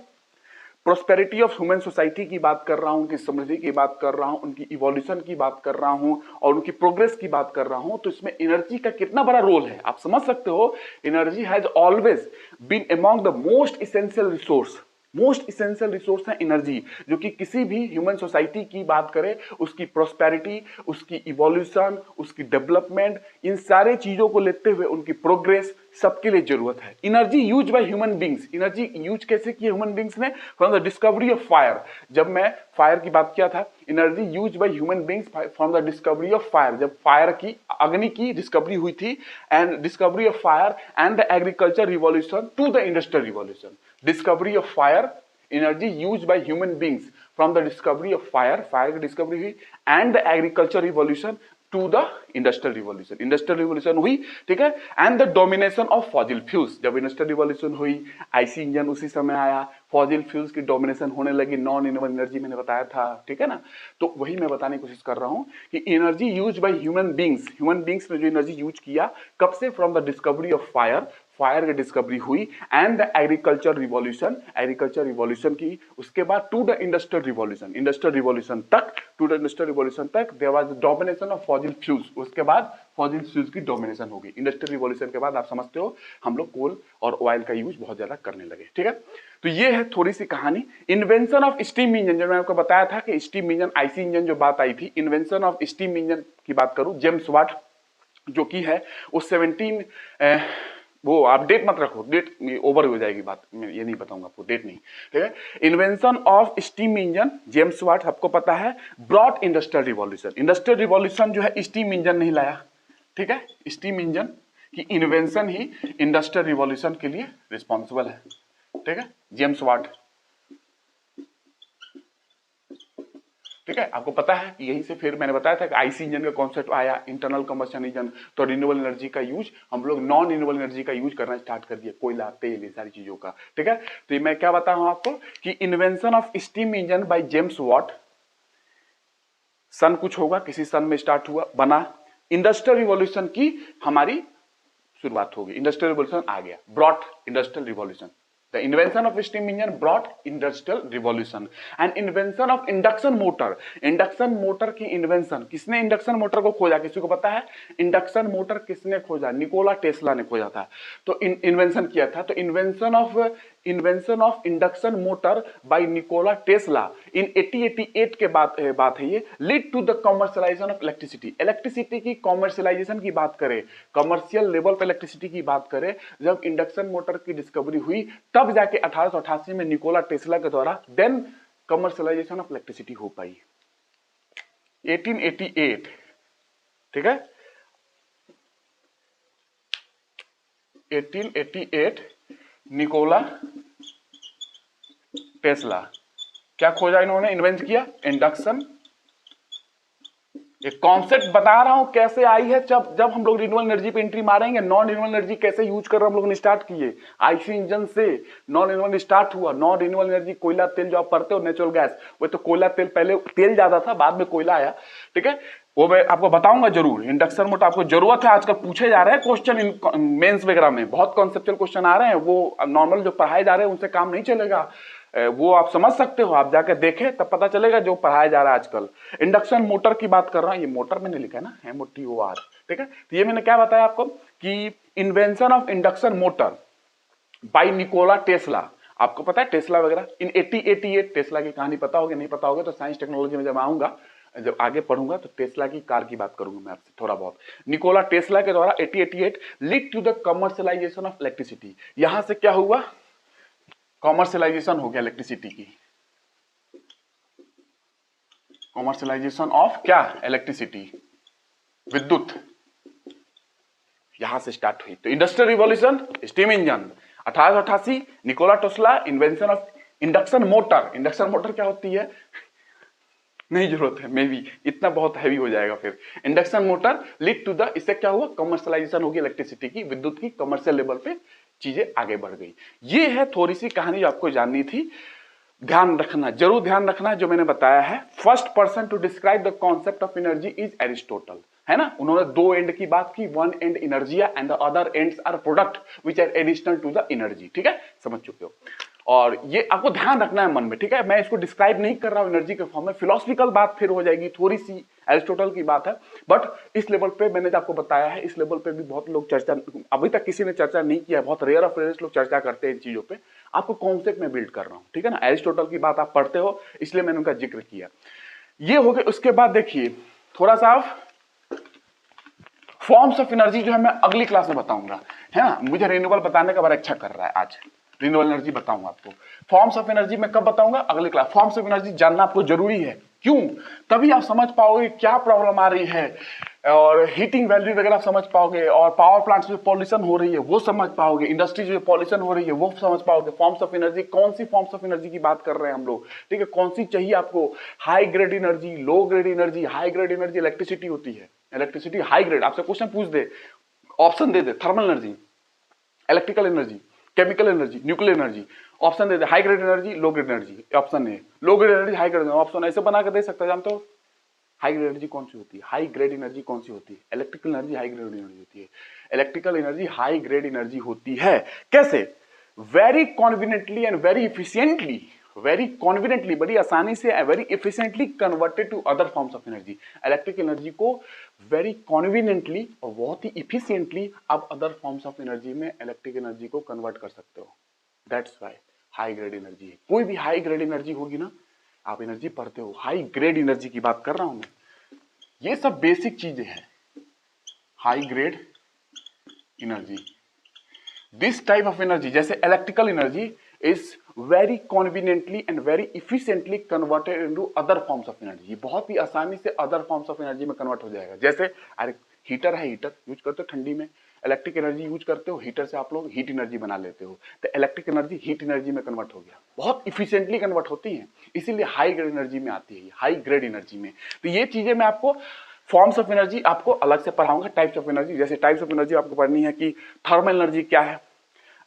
Speaker 1: प्रोस्पेरिटी ऑफ ह्यूमन सोसाइटी की बात कर रहा हूं, उनकी समृद्धि की बात कर रहा हूं, उनकी इवोल्यूशन की बात कर रहा हूं, और उनकी प्रोग्रेस की बात कर रहा हूं। तो इसमें एनर्जी का कितना बड़ा रोल है आप समझ सकते हो। Energy has always been among the most essential resource most essential resource है एनर्जी, जो कि किसी भी ह्यूमन सोसाइटी की बात करें, उसकी प्रोस्पेरिटी, उसकी इवोल्यूशन, उसकी डेवलपमेंट, इन सारे चीजों को लेते हुए उनकी प्रोग्रेस सबके लिए जरूरत है। Energy use by human beings, energy use कैसे की ह्यूमन बींग्स ने? From the discovery of fire, जब मैं फायर की बात किया था, energy use by human beings from the discovery of fire, जब फायर की, अग्नि की डिस्कवरी हुई थी, and discovery of fire and the agriculture revolution to the industrial revolution. Discovery of fire, energy use by human beings from the discovery of fire, fire की discovery हुई, and the agriculture revolution to the industrial revolution, industrial revolution हुई, ठीक है, and the domination of fossil fuels, जब industrial revolution हुई, IC engine उसी समय आया, फॉसिल फ्यूल्स की डोमिनेशन होने लगी, नॉन रिन्यूएबल एनर्जी मैंने बताया था, ठीक है ना। तो वही मैं बताने की कोशिश कर रहा हूं कि energy use by human beings, human beings ने जो एनर्जी यूज किया, कब से? From the discovery of fire, fire की डिस्कवरी हुई, and the agriculture revolution, agriculture revolution की, उसके बाद to the industrial revolution, industrial revolution तक, टू द इंडस्ट्रियल रिवॉल्यूशन तक there was the domination of fossil fuels, उसके बाद फॉसिल फ्यूल्स की डोमिनेशन होगी। इंडस्ट्रियल रिवॉल्यूशन के बाद आप समझते हो हम लोग कोल और ऑयल का यूज बहुत ज्यादा करने लगे, ठीक है। तो ये है थोड़ी सी कहानी। इन्वेंशन ऑफ स्टीम इंजन, जो मैंने आपको बताया था कि स्टीम इंजन, आईसी इंजन जो बात आई थी, इन्वेंशन ऑफ स्टीम इंजन की बात करूं, जेम्स वाट जो की है वो 17 वो आप डेट मत रखो, डेट ओवर हो जाएगी बात, मैं ये नहीं बताऊंगा आपको, डेट नहीं, ठीक है। Invention of steam engine, James Watt सबको पता है, brought industrial revolution, industrial revolution जो है स्टीम इंजन नहीं लाया, ठीक है। स्टीम इंजन की इन्वेंशन ही इंडस्ट्रियल रिवॉल्यूशन के लिए रिस्पॉन्सिबल है, ठीक है, जेम्स वाट, ठीक है। आपको पता है कि यहीं से फिर मैंने बताया था कि आईसी इंजन का कॉन्सेप्ट आया, इंटरनल कंबस्शन इंजन, तो रिन्यूएबल एनर्जी का यूज, हम लोग नॉन रिन्यूएबल एनर्जी का यूज करना स्टार्ट कर दिया, कोयला, तेल, ये सारी चीजों का, ठीक है। तो मैं क्या बता रहा हूं आपको कि invention of steam engine by James Watt, सन कुछ होगा, किसी सन में स्टार्ट हुआ, बना, इंडस्ट्रियल रिवॉल्यूशन की हमारी शुरुआत होगी, इंडस्ट्रियल रिवॉल्यूशन आ गया, brought industrial revolution. The invention of steam engine brought industrial revolution and invention of induction motor, induction motor की invention, किसने induction motor को खोजा, किसी को पता है? induction motor किसने खोजा? निकोला टेस्ला ने खोजा था, तो इन्वेंशन किया था। तो invention of induction motor by Nikola Tesla in 1888 के बात है ये, lead to the commercialization of electricity, electricity की कमर्शियलाइजेशन की बात करें, कमर्शियल लेवल पे इलेक्ट्रिसिटी की बात करें, जब इंडक्शन मोटर की डिस्कवरी हुई, तब जाके 1888 में निकोला टेस्ला के द्वारा देन कमर्शियलाइजेशन ऑफ इलेक्ट्रिसिटी हो पाई, 1888, ठीक है। 1888 निकोला टेस्ला, क्या खोजा इन्होंने, इन्वेंट किया, इंडक्शन। एक कॉन्सेप्ट बता रहा हूं कैसे आई है, जब हम लोग रिन्यूएबल एनर्जी पे एंट्री मारेंगे, नॉन रिन्यूएबल एनर्जी कैसे यूज कर रहे हम लोगों ने स्टार्ट किए, आईसी इंजन से नॉन रिन्यूएबल स्टार्ट हुआ, नॉन रिन्यूएबल एनर्जी कोयला तेल जो आप पढ़ते हो, नेचुरल गैस, वो तो कोयला तेल, पहले तेल ज्यादा था, बाद में कोयला आया, ठीक है, वो मैं आपको बताऊंगा जरूर। इंडक्शन मोटर आपको जरूरत है, आजकल पूछे जा रहे हैं क्वेश्चन मेंस वगैरह में, बहुत कॉन्सेप्चुअल क्वेश्चन आ रहे हैं, वो नॉर्मल जो पढ़ाए जा रहे हैं उनसे काम नहीं चलेगा, वो आप समझ सकते हो, आप जाके देखें तब पता चलेगा जो पढ़ाया जा रहा है आजकल। इंडक्शन मोटर की बात कर रहा हूं, ये मोटर मैंने लिखा है ना, MOTOR, ठीक है। तो ये मैंने क्या बताया आपको कि invention of induction motor by Nikola Tesla, आपको पता है टेस्ला वगैरह, इन 1888, टेस्ला की कहानी पता होगी, नहीं पता होगा तो साइंस टेक्नोलॉजी में जब आऊंगा, जब आगे पढ़ूंगा तो टेस्ला की कार की बात करूंगा मैं आपसे थोड़ा बहुत। निकोला टेस्ला के द्वारा 1888 lead to the commercialization of electricity, यहां से क्या हुआ, कॉमर्शियलाइजेशन हो गया इलेक्ट्रिसिटी की, कॉमर्शियलाइजेशन ऑफ क्या, इलेक्ट्रिसिटी, विद्युत, यहां से स्टार्ट हुई। तो industrial revolution, steam engine, 1888 Nikola Tesla, invention of induction motor, induction motor क्या होती है, नहीं जरूरत है, मे बी इतना बहुत हैवी हो जाएगा फिर। Induction motor lead to the, इससे क्या हुआ, कमर्शियलाइजेशन होगी इलेक्ट्रिसिटी की, विद्युत की, कमर्शियल लेवल पे चीजें आगे बढ़ गई। ये है थोड़ी सी कहानी जो आपको जाननी थी, ध्यान रखना, जरूर ध्यान रखना जो मैंने बताया है। First person to describe the concept of energy is Aristotle, है ना। उन्होंने दो एंड की बात की, one end energy and the other ends are product which are additional to the energy, ठीक है, समझ चुके हो। और ये आपको ध्यान रखना है मन में, ठीक है। मैं इसको डिस्क्राइब नहीं कर रहा हूं एनर्जी के फॉर्म में, फिलोसफिकल बात फिर हो जाएगी, थोड़ी सी एरिस्टोटल की बात है, बट इस लेवल पे मैंने आपको बताया है, इस लेवल पे भी बहुत लोग चर्चा, अभी तक किसी ने चर्चा नहीं किया है, बहुत रेयर ऑफ रेयर्स लोग चर्चा करते हैं इन चीजों पे। आपको कॉन्सेप्ट में बिल्ड कर रहा हूं, ठीक है ना। एरिस्टोटल की बात आप पढ़ते हो, इसलिए मैंने उनका जिक्र किया। ये हो गया। उसके बाद देखिए थोड़ा सा फॉर्म्स ऑफ एनर्जी जो है मैं अगली क्लास में बताऊंगा, है ना। मुझे रिन्यूएबल बताने का बड़ा अच्छा कर रहा है आज, रिन्यूएबल एनर्जी बताऊंगा आपको। फॉर्म्स ऑफ एनर्जी में कब बताऊंगा, अगली क्लास। फॉर्म्स ऑफ एनर्जी जानना आपको जरूरी है, क्यों, तभी आप समझ पाओगे क्या प्रॉब्लम आ रही है, और हीटिंग वैल्यू वगैरह समझ पाओगे, और पावर प्लांट्स में पॉल्यूशन हो रही है वो समझ पाओगे, इंडस्ट्रीज में पॉल्यूशन हो रही है वो समझ पाओगे। फॉर्म्स ऑफ एनर्जी, कौन सी फॉर्म्स ऑफ एनर्जी की बात कर रहे हैं हम लोग, ठीक है, कौन सी चाहिए आपको, high grade energy, low grade energy. High grade energy electricity होती है, इलेक्ट्रिसिटी हाई ग्रेड। आपसे क्वेश्चन पूछ दे, ऑप्शन दे दे, thermal energy, electrical energy, chemical energy, nuclear energy, option दे दे, high grade energy, low grade energy, option है low grade energy, high grade, option ऐसे बना के दे सकता है, जानते हो। हाई ग्रेड एनर्जी कौन सी होती है, हाई ग्रेड एनर्जी कौन सी होती है, electrical energy high grade energy होती है, electrical energy high grade energy होती है। कैसे, very conveniently and very efficiently, very conveniently, बड़ी आसानी से, very efficiently converted to other forms of energy. Electric energy को वेरी कॉन्विनेंटली और बहुत ही इफिशियंटली आप अदर फॉर्म्स ऑफ एनर्जी में इलेक्ट्रिक एनर्जी को कन्वर्ट कर सकते हो। That's why high grade energy है। कोई भी हाई ग्रेड एनर्जी होगी ना, आप एनर्जी पढ़ते हो, हाई ग्रेड एनर्जी की बात कर रहा हूं मैं, ये सब बेसिक चीजें हैं। High grade energy, this type of energy, जैसे electrical energy is very conveniently and very efficiently converted into other forms of energy. बहुत ही आसानी से अदर फॉर्म्स ऑफ एनर्जी में कन्वर्ट हो जाएगा। जैसे अरे हीटर है, हीटर यूज करते हो ठंडी में, इलेक्ट्रिक एनर्जी यूज करते हो, हीटर से आप लोग हीट एनर्जी बना लेते हो, तो इलेक्ट्रिक एनर्जी हीट एनर्जी में कन्वर्ट हो गया, बहुत इफिशियंटली कन्वर्ट होती है, इसीलिए हाई ग्रेड एनर्जी में आती है, हाई ग्रेड एनर्जी में। तो ये चीजें मैं आपको फॉर्म्स ऑफ एनर्जी आपको अलग से पढ़ाऊंगा। टाइप्स ऑफ एनर्जी, जैसे टाइप्स ऑफ एनर्जी आपको पढ़नी है कि थर्मल एनर्जी क्या है,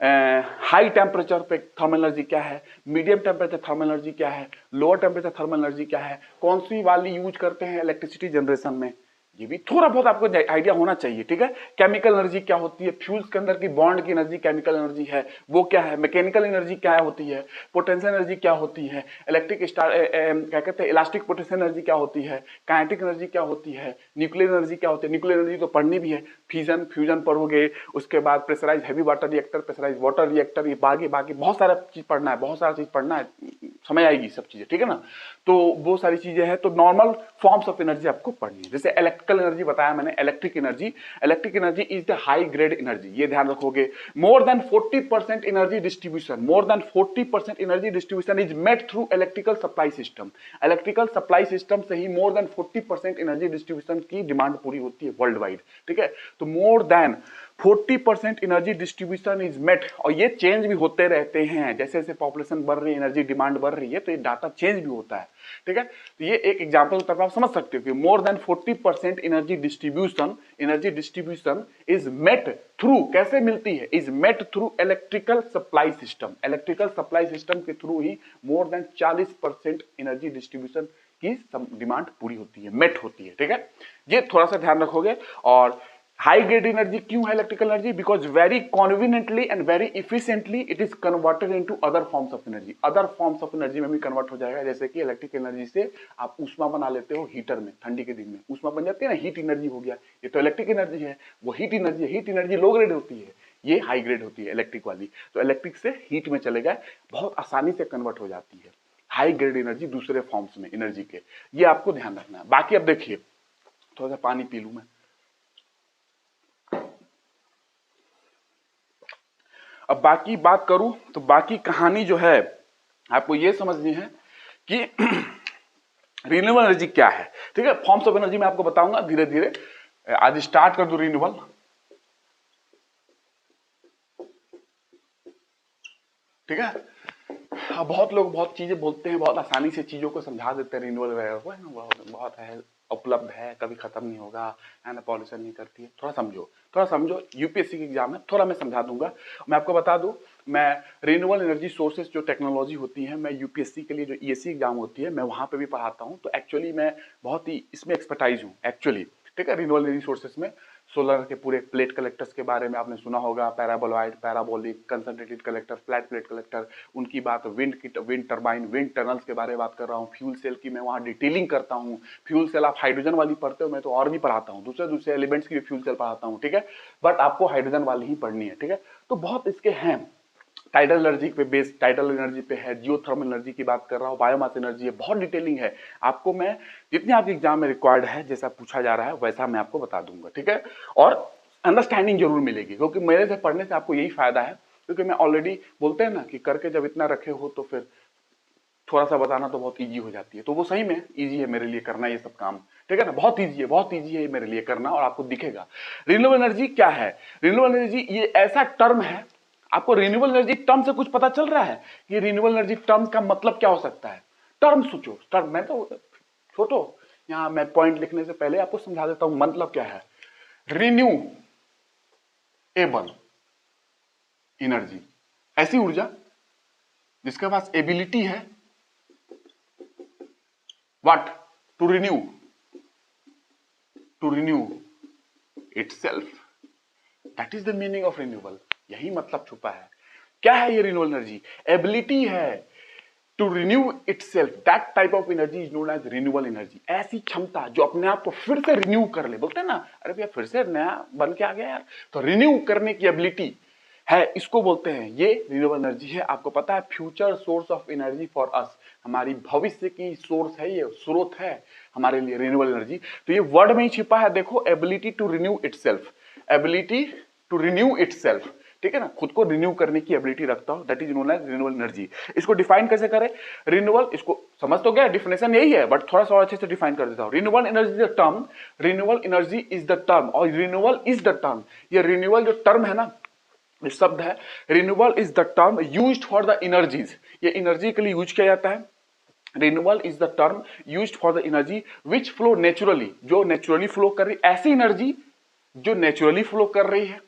Speaker 1: हाई टेम्परेचर पे थर्मल एनर्जी क्या है, मीडियम टेम्परेचर थर्मल एनर्जी क्या है, लोअर टेम्परेचर थर्मल एनर्जी क्या है, कौन सी वाली यूज करते हैं इलेक्ट्रिसिटी जनरेशन में, ये भी थोड़ा बहुत आपको आइडिया होना चाहिए, ठीक है। केमिकल एनर्जी क्या होती है, फ्यूल्स के अंदर की बॉन्ड की एनर्जी केमिकल एनर्जी है, वो क्या है, मैकेनिकल एनर्जी क्या होती है, पोटेंशियल एनर्जी क्या होती है, इलेक्ट्रिक क्या कहते हैं इलास्टिक पोटेंशियल एनर्जी क्या होती है, काइनेटिक एनर्जी क्या होती है, न्यूक्लियर एनर्जी क्या होती है। न्यूक्लियर एनर्जी तो पढ़नी भी है, फ्यूजन फ्यूजन पढ़ोगे, उसके बाद pressurize heavy water reactor, pressurize water reactor, ये बाकी बाकी बहुत सारा चीज पढ़ना है, बहुत सारा चीज पढ़ना है, समय आएगी सब चीजें, ठीक है ना। तो वो सारी चीजें हैं, तो नॉर्मल फॉर्म्स ऑफ एनर्जी आपको पढ़नी है। जैसे इलेक्ट्रिकल एनर्जी बताया मैंने, electric energy, electric energy is the high grade energy, ये ध्यान रखोगे। More than 40% energy distribution, more than 40% energy distribution is made through electrical supply system. Electrical supply system से ही मोर देन 40% एनर्जी डिस्ट्रीब्यूशन की demand पूरी होती है world wide, ठीक है। तो more than 40% energy distribution is met, और ये चेंज भी होते रहते हैं, जैसे जैसे पॉपुलेशन बढ़ रही है, एनर्जी डिमांड बढ़ रही है, तो ये डाटा चेंज भी होता है, ठीक है। तो ये एक एग्जांपल तक आप समझ सकते हो कि more than 40% energy distribution is met through, कैसे मिलती है, is met through electrical supply system. Electrical supply system के थ्रू ही मोर देन 40% एनर्जी डिस्ट्रीब्यूशन की डिमांड पूरी होती है, मेट होती है, ठीक है। ये थोड़ा सा ध्यान रखोगे। और हाई ग्रेड एनर्जी क्यों है electrical energy, because very conveniently and very efficiently it is converted into other forms of energy. Other forms of energy में भी कन्वर्ट हो जाएगा, जैसे कि इलेक्ट्रिक एनर्जी से आप ऊष्मा बना लेते हो हीटर में, ठंडी के दिन में ऊष्मा बन जाती है ना, हीट एनर्जी हो गया, ये तो इलेक्ट्रिक एनर्जी है, वो हीट एनर्जी है। हीट एनर्जी लो ग्रेड होती है, ये हाई ग्रेड होती है इलेक्ट्रिक वाली, तो इलेक्ट्रिक से हीट में चले गए, बहुत आसानी से कन्वर्ट हो जाती है हाई ग्रेड एनर्जी दूसरे फॉर्म्स में एनर्जी के, ये आपको ध्यान रखना है। बाकी अब देखिए, थोड़ा सा पानी पी लूं मैं। अब बाकी बात करूं तो बाकी कहानी जो है आपको ये समझनी है कि रिन्यूएबल एनर्जी क्या है, ठीक है। फॉर्म्स ऑफ एनर्जी मैं आपको बताऊंगा धीरे धीरे। आज स्टार्ट कर दो रिन्यूएबल, ठीक है। बहुत लोग बहुत चीजें बोलते हैं, बहुत आसानी से चीजों को समझा देते हैं, रिन्यूएबल वगैरह को, बहुत है, उपलब्ध है, कभी खत्म नहीं होगा, है ना, पॉल्यूशन नहीं करती है। थोड़ा समझो, थोड़ा समझो, यूपीएससी की एग्जाम है, थोड़ा मैं समझा दूंगा। मैं आपको बता दूं, मैं रिन्यूएबल एनर्जी सोर्सेज जो टेक्नोलॉजी होती है, मैं यूपीएससी के लिए जो ईएससी एग्जाम होती है, मैं वहां पे भी पढ़ाता हूं, तो एक्चुअली मैं बहुत ही इसमें एक्सपर्टाइज हूं एक्चुअली, ठीक है। रिन्यूएबल एनर्जी सोर्सेस में सोलर के पूरे प्लेट कलेक्टर्स के बारे में आपने सुना होगा, paraboloid, parabolic, concentrated collector, flat plate collector, उनकी बात, विंड टर्बाइन, विंड टनल्स के बारे में बात कर रहा हूँ। फ्यूल सेल की मैं वहाँ डिटेलिंग करता हूँ। फ्यूल सेल आप हाइड्रोजन वाली पढ़ते हो, मैं तो और भी पढ़ाता हूँ, दूसरे एलिमेंट्स की भी फ्यूल सेल पढ़ाता हूँ, ठीक है, बट आपको हाइड्रोजन वाली ही पढ़नी है, ठीक है। तो बहुत इसके हैं। टाइडल एनर्जी पे बेस, टाइडल एनर्जी पे है, जियोथर्मल एनर्जी की बात कर रहा हूँ, बायोमास एनर्जी है, बहुत डिटेलिंग है। आपको मैं जितनी आपके एग्जाम में रिक्वायर्ड है, जैसा पूछा जा रहा है वैसा मैं आपको बता दूंगा, ठीक है। और अंडरस्टैंडिंग जरूर मिलेगी, क्योंकि मेरे से पढ़ने से आपको यही फायदा है, क्योंकि मैं ऑलरेडी, बोलते हैं ना कि करके जब इतना रखे हो तो फिर थोड़ा सा बताना तो बहुत ईजी हो जाती है। तो वो सही में ईजी है मेरे लिए करना ये सब काम, ठीक है ना, बहुत ईजी है, बहुत ईजी है मेरे लिए करना, और आपको दिखेगा। रिन्यूएबल एनर्जी क्या है? रिन्यूएबल एनर्जी ये ऐसा टर्म है, आपको रिन्यूएबल एनर्जी टर्म से कुछ पता चल रहा है कि रिन्यूएबल एनर्जी टर्म का मतलब क्या हो सकता है? टर्म सोचो, टर्म, मैं तो छोटो यहां मैं पॉइंट लिखने से पहले आपको समझा देता हूं मतलब क्या है। रिन्यूएबल एनर्जी ऐसी ऊर्जा जिसके पास एबिलिटी है what to renew itself, that is the meaning of renewable। यही मतलब छुपा है। क्या है ये रिन्यूएबल एनर्जी? एबिलिटी है to renew itself, that type of energy is known as renewable energy. ऐसी क्षमता जो अपने आप को फिर से रिन्यू कर ले, बोलते हैं ना, अरे भैया फिर से नया बन के आ गया यार, तो रिन्यू करने की एबिलिटी है, इसको बोलते हैं, ये रिन्यूएबल एनर्जी है। आपको पता है future source of energy for us, हमारी भविष्य की सोर्स है, ये स्रोत है हमारे लिए रिन्यूएबल एनर्जी। तो ये वर्ड में ही छिपा है, देखो, ability to renew itself, ability to renew itself, ठीक है ना, खुद को रिन्यू करने की एबिलिटी रखता हो, that is known as renewable energy. इसको डिफाइन कैसे करें? रिन्यूएबल, इसको समझ तो गया, डिफिनेशन यही है, बट थोड़ा सा और अच्छे से डिफाइन कर देता हूं। Renewable energy is the term, renewable energy is the term, और रिन्यूएबल इज द टर्म, ये रिन्यूएबल जो टर्म है ना, शब्द है, renewable is the term used for the energies, ये एनर्जी के लिए यूज किया जाता है। Renewable is the term used for the energy which flow naturally, जो नेचुरली फ्लो कर रही, ऐसी एनर्जी जो नेचुरली फ्लो कर रही है,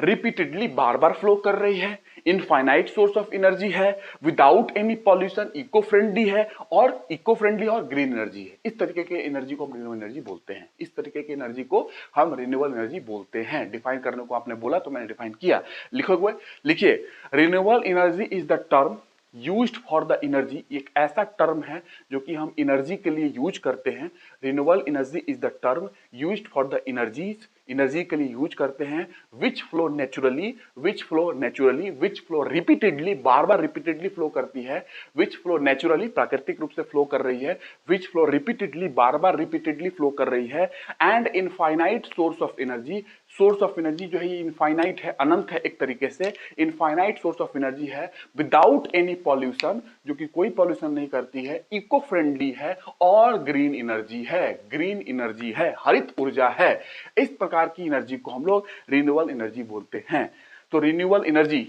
Speaker 1: रिपीटेडली बार बार फ्लो कर रही है, इनफाइनाइट सोर्स ऑफ एनर्जी है, without any pollution, eco friendly है, और इको फ्रेंडली और ग्रीन एनर्जी है। इस तरीके के एनर्जी को हम रिन्यूएबल एनर्जी बोलते हैं, इस तरीके की एनर्जी को हम रिन्यूएबल एनर्जी बोलते हैं। डिफाइन करने को आपने बोला तो मैंने डिफाइन किया, लिखोगे, लिखिए, renewable energy is the term used for the energy, एक ऐसा टर्म है जो कि हम एनर्जी के लिए यूज करते हैं। Renewable energy is the term used for the energies, energy के लिए यूज करते हैं, विच फ्लो नेचुरली, विच फ्लो नेचुरली, विच फ्लो रिपीटेडली, बार बार रिपीटेडली फ्लो करती है, विच फ्लो नेचुरली, प्राकृतिक रूप से फ्लो कर रही है, विच फ्लो रिपीटेडली, बार बार रिपीटेडली फ्लो कर रही है, and infinite source of energy, source of energy जो है ये इनफाइनाइट है, अनंत है एक तरीके से, इनफाइनाइट सोर्स ऑफ एनर्जी है, विदाउट एनी पॉल्यूशन, जो कि कोई पॉल्यूशन नहीं करती है, इको फ्रेंडली है, और ग्रीन एनर्जी है, ग्रीन एनर्जी है, हरित ऊर्जा है। इस प्रकार की एनर्जी को हम लोग रिन्यूएबल एनर्जी बोलते हैं। तो रिन्यूएबल एनर्जी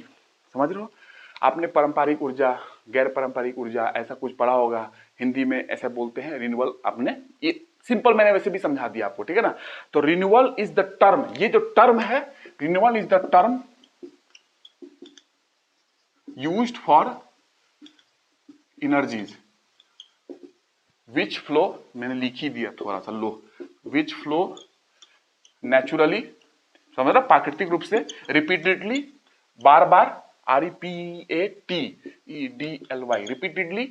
Speaker 1: समझ रहे हो, आपने पारंपरिक ऊर्जा, गैर पारंपरिक ऊर्जा ऐसा कुछ पढ़ा होगा, हिंदी में ऐसा बोलते हैं रिन्यूएबल, आपने ये सिंपल मैंने वैसे भी समझा दिया आपको, ठीक है ना। तो रिन्यूएबल इज द टर्म, ये जो टर्म है, renewable is the term used for energies which flow, मैंने लिख ही दिया थोड़ा सा लो, विच फ्लो नेचुरली, समझ रहा, प्राकृतिक रूप से, रिपीटेडली, बार बार, REPATEDLY, रिपीटेडली,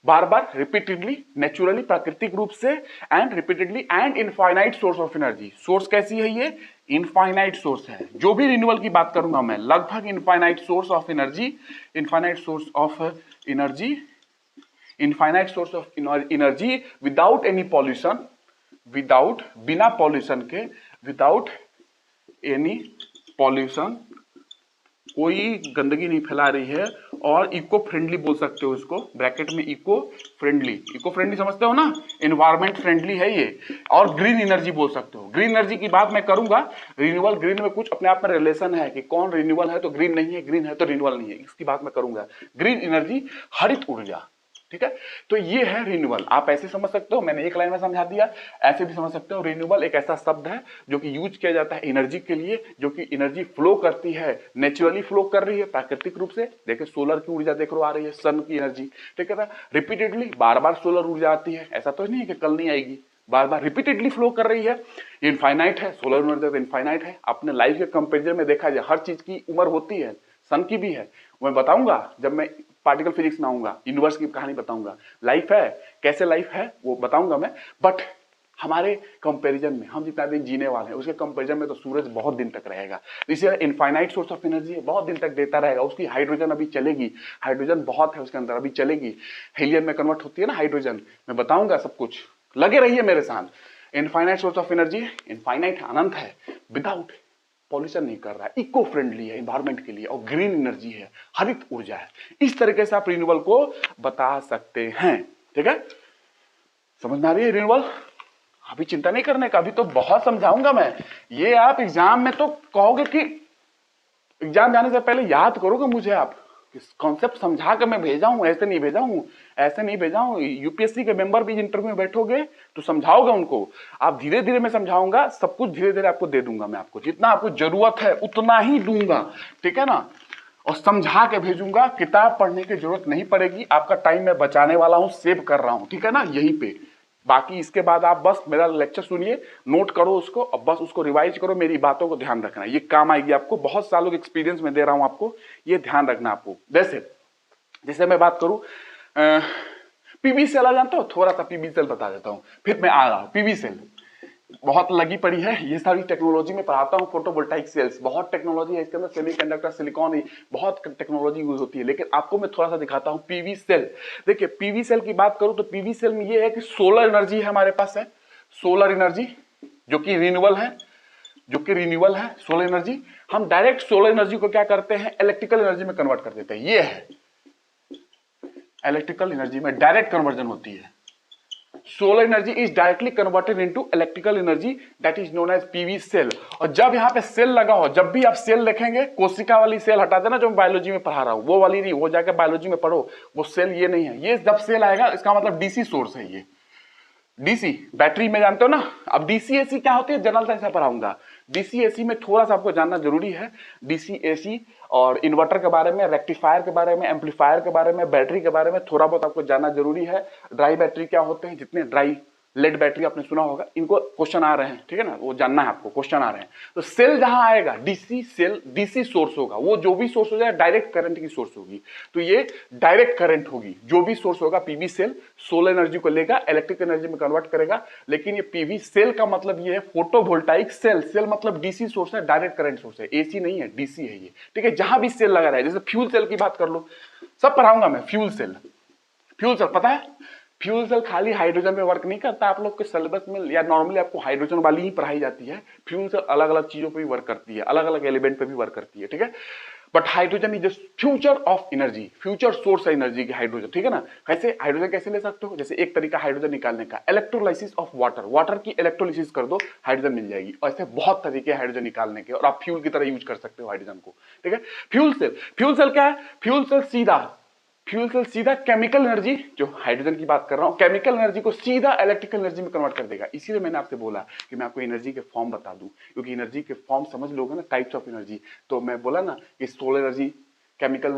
Speaker 1: बार बार, रिपीटेडली, नेचुरली, प्राकृतिक रूप से, and repeatedly, and infinite source of energy. Source कैसी है ये? इनफाइनाइट सोर्स है। जो भी रिन्यूअल की बात करूंगा मैं, लगभग infinite source of energy, infinite source of energy, infinite source of energy, without any pollution, without, बिना पॉल्यूशन के, विदाउट एनी पॉल्यूशन, कोई गंदगी नहीं फैला रही है, और इको फ्रेंडली बोल सकते हो इसको, ब्रैकेट में इको फ्रेंडली, इको फ्रेंडली समझते हो ना, एनवायरमेंट फ्रेंडली है ये, और ग्रीन एनर्जी बोल सकते हो। ग्रीन एनर्जी की बात मैं करूंगा, रिन्यूएबल, ग्रीन में कुछ अपने आप में रिलेशन है कि कौन रिन्यूएबल है तो ग्रीन नहीं है, ग्रीन है तो रिन्यूएबल नहीं है, इसकी बात मैं करूंगा। ग्रीन एनर्जी, हरित ऊर्जा, ठीक है। तो ये है रिन्यूएबल, आप ऐसे समझ सकते हो, मैंने एक लाइन में समझा दिया, ऐसे भी समझ सकते हो। रिन्यूएबल एक ऐसा शब्द है जो कि यूज किया जाता है एनर्जी के लिए, जो कि एनर्जी फ्लो करती है, नेचुरली फ्लो कर रही है, प्राकृतिक रूप से, देखिए सोलर की ऊर्जा देख लो आ रही है, सन की एनर्जी, ठीक है ना, रिपीटेडली, बार बार सोलर ऊर्जा आती है, ऐसा तो नहीं है कि कल नहीं आएगी, बार बार रिपीटेडली फ्लो कर रही है, इनफाइनाइट है, सोलर यूनिवर्स तो इनफाइनाइट है। अपने लाइफ के कंपेरिजन में देखा जाए हर चीज की उम्र होती है, सन की भी है। मैं बताऊंगा जब मैं पार्टिकल फिजिक्स में आऊंगा, यूनिवर्स की कहानी बताऊंगा, लाइफ है कैसे लाइफ है वो बताऊंगा मैं। बट हमारे कंपैरिजन में हम जितना दिन जीने वाले हैं उसके कंपैरिजन में तो सूरज बहुत दिन तक रहेगा। इसे इनफाइनाइट सोर्स ऑफ एनर्जी है, बहुत दिन तक देता रहेगा। उसकी हाइड्रोजन अभी चलेगी, हाइड्रोजन बहुत है उसके अंदर, अभी चलेगी। हीलियम में कन्वर्ट होती है ना हाइड्रोजन, मैं बताऊंगा सब कुछ, लगे रहिए मेरे साथ। Infinite source of energy, infinite अनंत है, विदाउट पॉल्यूशन नहीं कर रहा है, इको फ्रेंडली है एनवायरमेंट के लिए, और ग्रीन एनर्जी है, हरित ऊर्जा है। इस तरीके से आप रिन्यूएबल को बता सकते हैं। ठीक है, समझ में आ रही है रिन्यूएबल? अभी चिंता नहीं करने का, अभी तो बहुत समझाऊंगा मैं। ये आप एग्जाम में तो कहोगे कि एग्जाम जाने से पहले याद करोगे मुझे, आप कॉन्सेप्ट समझा कर मैं भेजा हूं, ऐसे नहीं भेजा हूं, ऐसे नहीं भेजा हूं। यूपीएससी के मेंबर भी इंटरव्यू में बैठोगे तो समझाओगे उनको, आप धीरे धीरे मैं समझाऊंगा, सब कुछ धीरे धीरे आपको दे दूंगा मैं, आपको जितना आपको जरूरत है उतना ही दूंगा, ठीक है ना, और समझा के भेजूंगा। किताब पढ़ने की जरूरत नहीं पड़ेगी, आपका टाइम मैं बचाने वाला हूं, सेव कर रहा हूं, ठीक है ना, यहीं पे। बाकी इसके बाद आप बस मेरा लेक्चर सुनिए, नोट करो उसको, और बस उसको रिवाइज करो, मेरी बातों को ध्यान रखना, ये काम आएगी आपको। बहुत सालों के एक्सपीरियंस में दे रहा हूं आपको, ये ध्यान रखना आपको। जैसे मैं बात करूं पीवी सेल, आ जानते हो, थोड़ा सा पीवी सेल बता देता हूं, फिर मैं आ रहा हूं। पीवी सेल बहुत लगी पड़ी है, ये सारी टेक्नोलॉजी में पढ़ाता हूँ। फोटोवोल्टाइक सेल्स, बहुत टेक्नोलॉजी है इसके अंदर, सेमीकंडक्टर, सिलिकॉन, बहुत टेक्नोलॉजी यूज होती है, लेकिन आपको मैं थोड़ा सा दिखाता हूँ पीवी सेल। देखिए पीवी सेल की बात करूं तो पीवी सेल में ये है कि सोलर एनर्जी है हमारे पास, है सोलर एनर्जी जो कि रिन्यूएबल है, सोलर एनर्जी। हम डायरेक्ट सोलर एनर्जी को क्या करते हैं, इलेक्ट्रिकल एनर्जी में कन्वर्ट कर देते हैं। ये है इलेक्ट्रिकल एनर्जी में डायरेक्ट कन्वर्जन होती है। Solar energy is directly converted into electrical energy, that is known as PV cell. और जब यहाँ पे सेल लगा हो, जब भी आप सेल देखेंगे, कोशिका वाली सेल हटा देना जो मैं बायोलॉजी में पढ़ा रहा हूं, वो वाली नहीं, वो जाके बायोलॉजी में पढ़ो, वो सेल ये नहीं है। ये जब सेल आएगा इसका मतलब डीसी सोर्स है, ये डीसी बैटरी में जानते हो ना। अब डीसी एसी क्या होती है, जनरल साइंस में पढ़ाऊंगा। डीसी एसी में थोड़ा सा आपको जानना जरूरी है, डीसी एसी और इन्वर्टर के बारे में, रेक्टिफायर के बारे में, एम्पलीफायर के बारे में, बैटरी के बारे में थोड़ा बहुत आपको जानना जरूरी है। ड्राई बैटरी क्या होते हैं, जितने ड्राई लेड बैटरी आपने सुना होगा, इनको क्वेश्चन आ रहे हैं, ठीक है ना, वो जानना है आपको, क्वेश्चन आ रहे हैं। तो सेल जहां आएगा, डीसी सेल, डीसी सोर्स होगा, वो जो भी सोर्स हो जाए डायरेक्ट करंट की सोर्स होगी, तो ये डायरेक्ट करंट होगी। जो भी सोर्स होगा पीवी सेल सोलर एनर्जी को लेगा, इलेक्ट्रिक एनर्जी में कन्वर्ट करेगा। लेकिन ये पीवी सेल का मतलब ये है फोटोवोल्टाइक सेल, सेल मतलब डीसी सोर्स है, डायरेक्ट करंट सोर्स है, एसी नहीं है, डीसी है ये, ठीक है। जहां भी सेल लगा रहा है, जैसे फ्यूल सेल की बात कर लो, सब पढ़ाऊंगा मैं। फ्यूल सेल पता है, फ्यूल सेल खाली हाइड्रोजन पे वर्क नहीं करता, आप लोग के सिलेबस में या नॉर्मली आपको हाइड्रोजन वाली ही पढ़ाई जाती है। फ्यूल सेल अलग अलग चीजों पे भी वर्क करती है, अलग अलग एलिमेंट पे भी वर्क करती है, ठीक है। But hydrogen is future of energy, future source है एनर्जी की हाइड्रोजन, ठीक है ना। कैसे हाइड्रोजन कैसे ले सकते हो, जैसे एक तरीका हाइड्रोजन निकालने का, इलेक्ट्रोलाइसिस ऑफ वाटर, वाटर की इलेक्ट्रोलाइसिस कर दो, हाइड्रोजन मिल जाएगी। ऐसे बहुत तरीके हैं हाइड्रोजन निकालने के, और आप फ्यूल की तरह यूज कर सकते हो हाइड्रोजन को, ठीक है। फ्यूल सेल क्या है, फ्यूल सेल सीधा केमिकल एनर्जी, जो हाइड्रोजन की बात कर रहा हूं, केमिकल एनर्जी को सीधा इलेक्ट्रिकल एनर्जी में कन्वर्ट कर देगा। इसीलिए मैंने आपसे बोला कि मैं आपको एनर्जी के फॉर्म बता दूं, क्योंकि एनर्जी के फॉर्म समझ लोगे ना, टाइप्स ऑफ एनर्जी। तो मैं बोला ना कि सोलर एनर्जी, केमिकल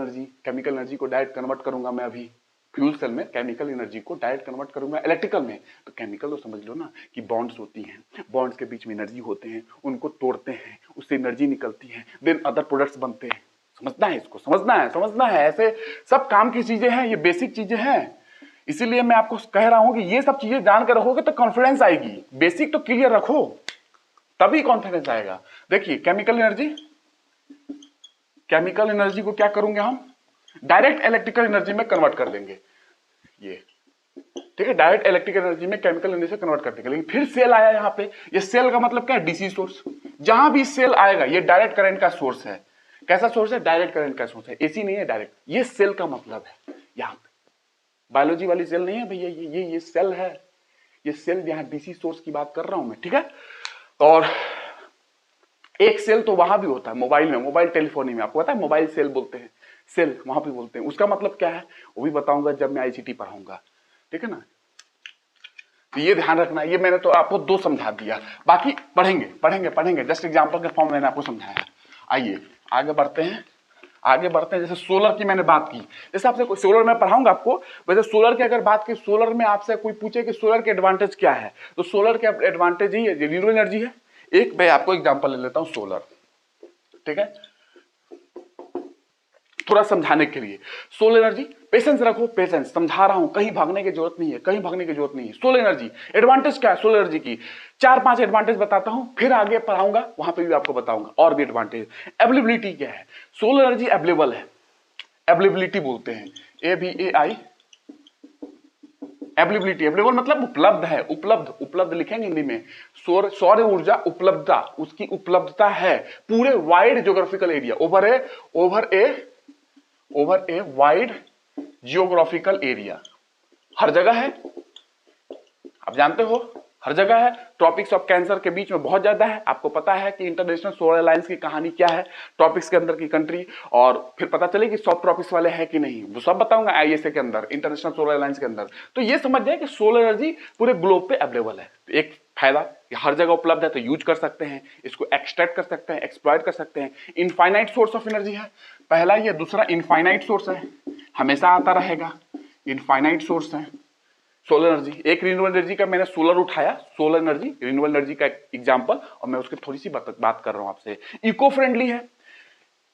Speaker 1: एनर्जी को डायरेक्ट कन्वर्ट करूंगा मैं अभी फ्यूल सेल में, केमिकल एनर्जी को डायरेक्ट कन्वर्ट करूंगा इलेक्ट्रिकल में। तो केमिकल तो समझ लो ना कि बॉन्ड्स होती हैं, बॉन्ड्स के बीच में एनर्जी होते हैं, उनको तोड़ते हैं, उससे एनर्जी निकलती है, देन अदर प्रोडक्ट्स बनते हैं। समझना है इसको, समझना है, ऐसे सब काम की चीजें हैं, ये बेसिक चीजें हैं। इसीलिए मैं आपको कह रहा हूं कि ये सब चीजें जानकर रखोगे तो कॉन्फिडेंस आएगी। बेसिक तो क्लियर रखो, तभी कॉन्फिडेंस आएगा। देखिए केमिकल एनर्जी को क्या करूंगे हम, डायरेक्ट इलेक्ट्रिकल एनर्जी में कन्वर्ट कर देंगे, ये ठीक है, डायरेक्ट इलेक्ट्रिकल एनर्जी में केमिकल एनर्जी से कन्वर्ट कर देंगे। लेकिन फिर सेल आया यहाँ पे, ये सेल का मतलब क्या है, डीसी सोर्स। जहां भी सेल आएगा ये डायरेक्ट करंट का सोर्स है। कैसा सोर्स है, डायरेक्ट करंट का सोर्स है, एसी नहीं है, डायरेक्ट। ये सेल का मतलब है, यहाँ पे बायोलॉजी वाली सेल नहीं है भैया, ये सेल है, ये सेल यहाँ डीसी सोर्स की बात कर रहा हूं मैं, ठीक है। और एक सेल तो वहां भी होता है मोबाइल में, मोबाइल टेलीफोनी में, आपको पता है मोबाइल सेल बोलते हैं, सेल वहां भी बोलते हैं। उसका मतलब क्या है वो भी बताऊंगा जब मैं आईसीटी पढ़ाऊंगा, ठीक है ना। तो ये ध्यान रखना, ये मैंने तो आपको दो समझा दिया, बाकी पढ़ेंगे, जस्ट एग्जांपल के फॉर्म मैंने आपको समझाया। आइए आगे बढ़ते हैं। आगे बढ़ते हैं। जैसे सोलर की मैंने बात की, जैसे आपसे सोलर में पढ़ाऊंगा आपको, वैसे सोलर की अगर बात की, सोलर में आपसे कोई पूछे कि सोलर के एडवांटेज क्या है, तो सोलर के एडवांटेज ही है रिन्यूएबल एनर्जी है। एक मैं आपको एग्जांपल ले लेता हूं सोलर, ठीक है, थोड़ा समझाने के लिए। सोलर एनर्जी, पेशेंस रखो, पेशेंस, समझा रहा हूं, कहीं भागने की जरूरत नहीं है, कहीं भागने की जरूरत नहीं है। सोलर एनर्जी एडवांटेज क्या है सोलर एनर्जी की, 4-5 एडवांटेज बताता हूं, फिर आगे पढ़ाऊंगा वहां पे भी आपको बताऊंगा और भी एडवांटेज। अवेलेबिलिटी क्या है, सोलर एनर्जी अवेलेबल है, अवेलेबिलिटी बोलते हैं, AVAI, अवेलेबिलिटी, अवेलेबल मतलब उपलब्ध है, उपलब्ध, उपलब्ध लिखेंगे हिंदी में, सौर ऊर्जा उपलब्धता, उसकी उपलब्धता है पूरे wide geographical area, over a wide geographical area, हर जगह है, आप जानते हो हर जगह है। ट्रॉपिक्स ऑफ कैंसर के बीच में बहुत ज्यादा है, आपको पता है कि इंटरनेशनल सोलर अलायंस की कहानी क्या है, ट्रॉपिक्स के अंदर की कंट्री, और फिर पता चले कि सब ट्रॉपिक्स वाले हैं कि नहीं, वो सब बताऊंगा ISA के अंदर, इंटरनेशनल सोलर अलायंस के अंदर। तो ये समझ जाए कि सोलर एनर्जी पूरे ग्लोब पे अवेलेबल है। तो एक फायदा कि हर जगह उपलब्ध है, तो यूज कर सकते हैं, इसको एक्सट्रैक्ट कर सकते हैं, एक्सप्लॉइट कर सकते हैं। इनफाइनाइट सोर्स ऑफ एनर्जी है पहला, ये दूसरा इनफाइनाइट सोर्स है, हमेशा आता रहेगा, इनफाइनाइट सोर्स है सोलर एनर्जी। एक रिन्यूएबल एनर्जी का मैंने सोलर उठाया, सोलर एनर्जी रिन्यूएबल एनर्जी का एग्जांपल, और मैं उसकी थोड़ी सी बात कर रहा हूं आपसे। इको फ्रेंडली है।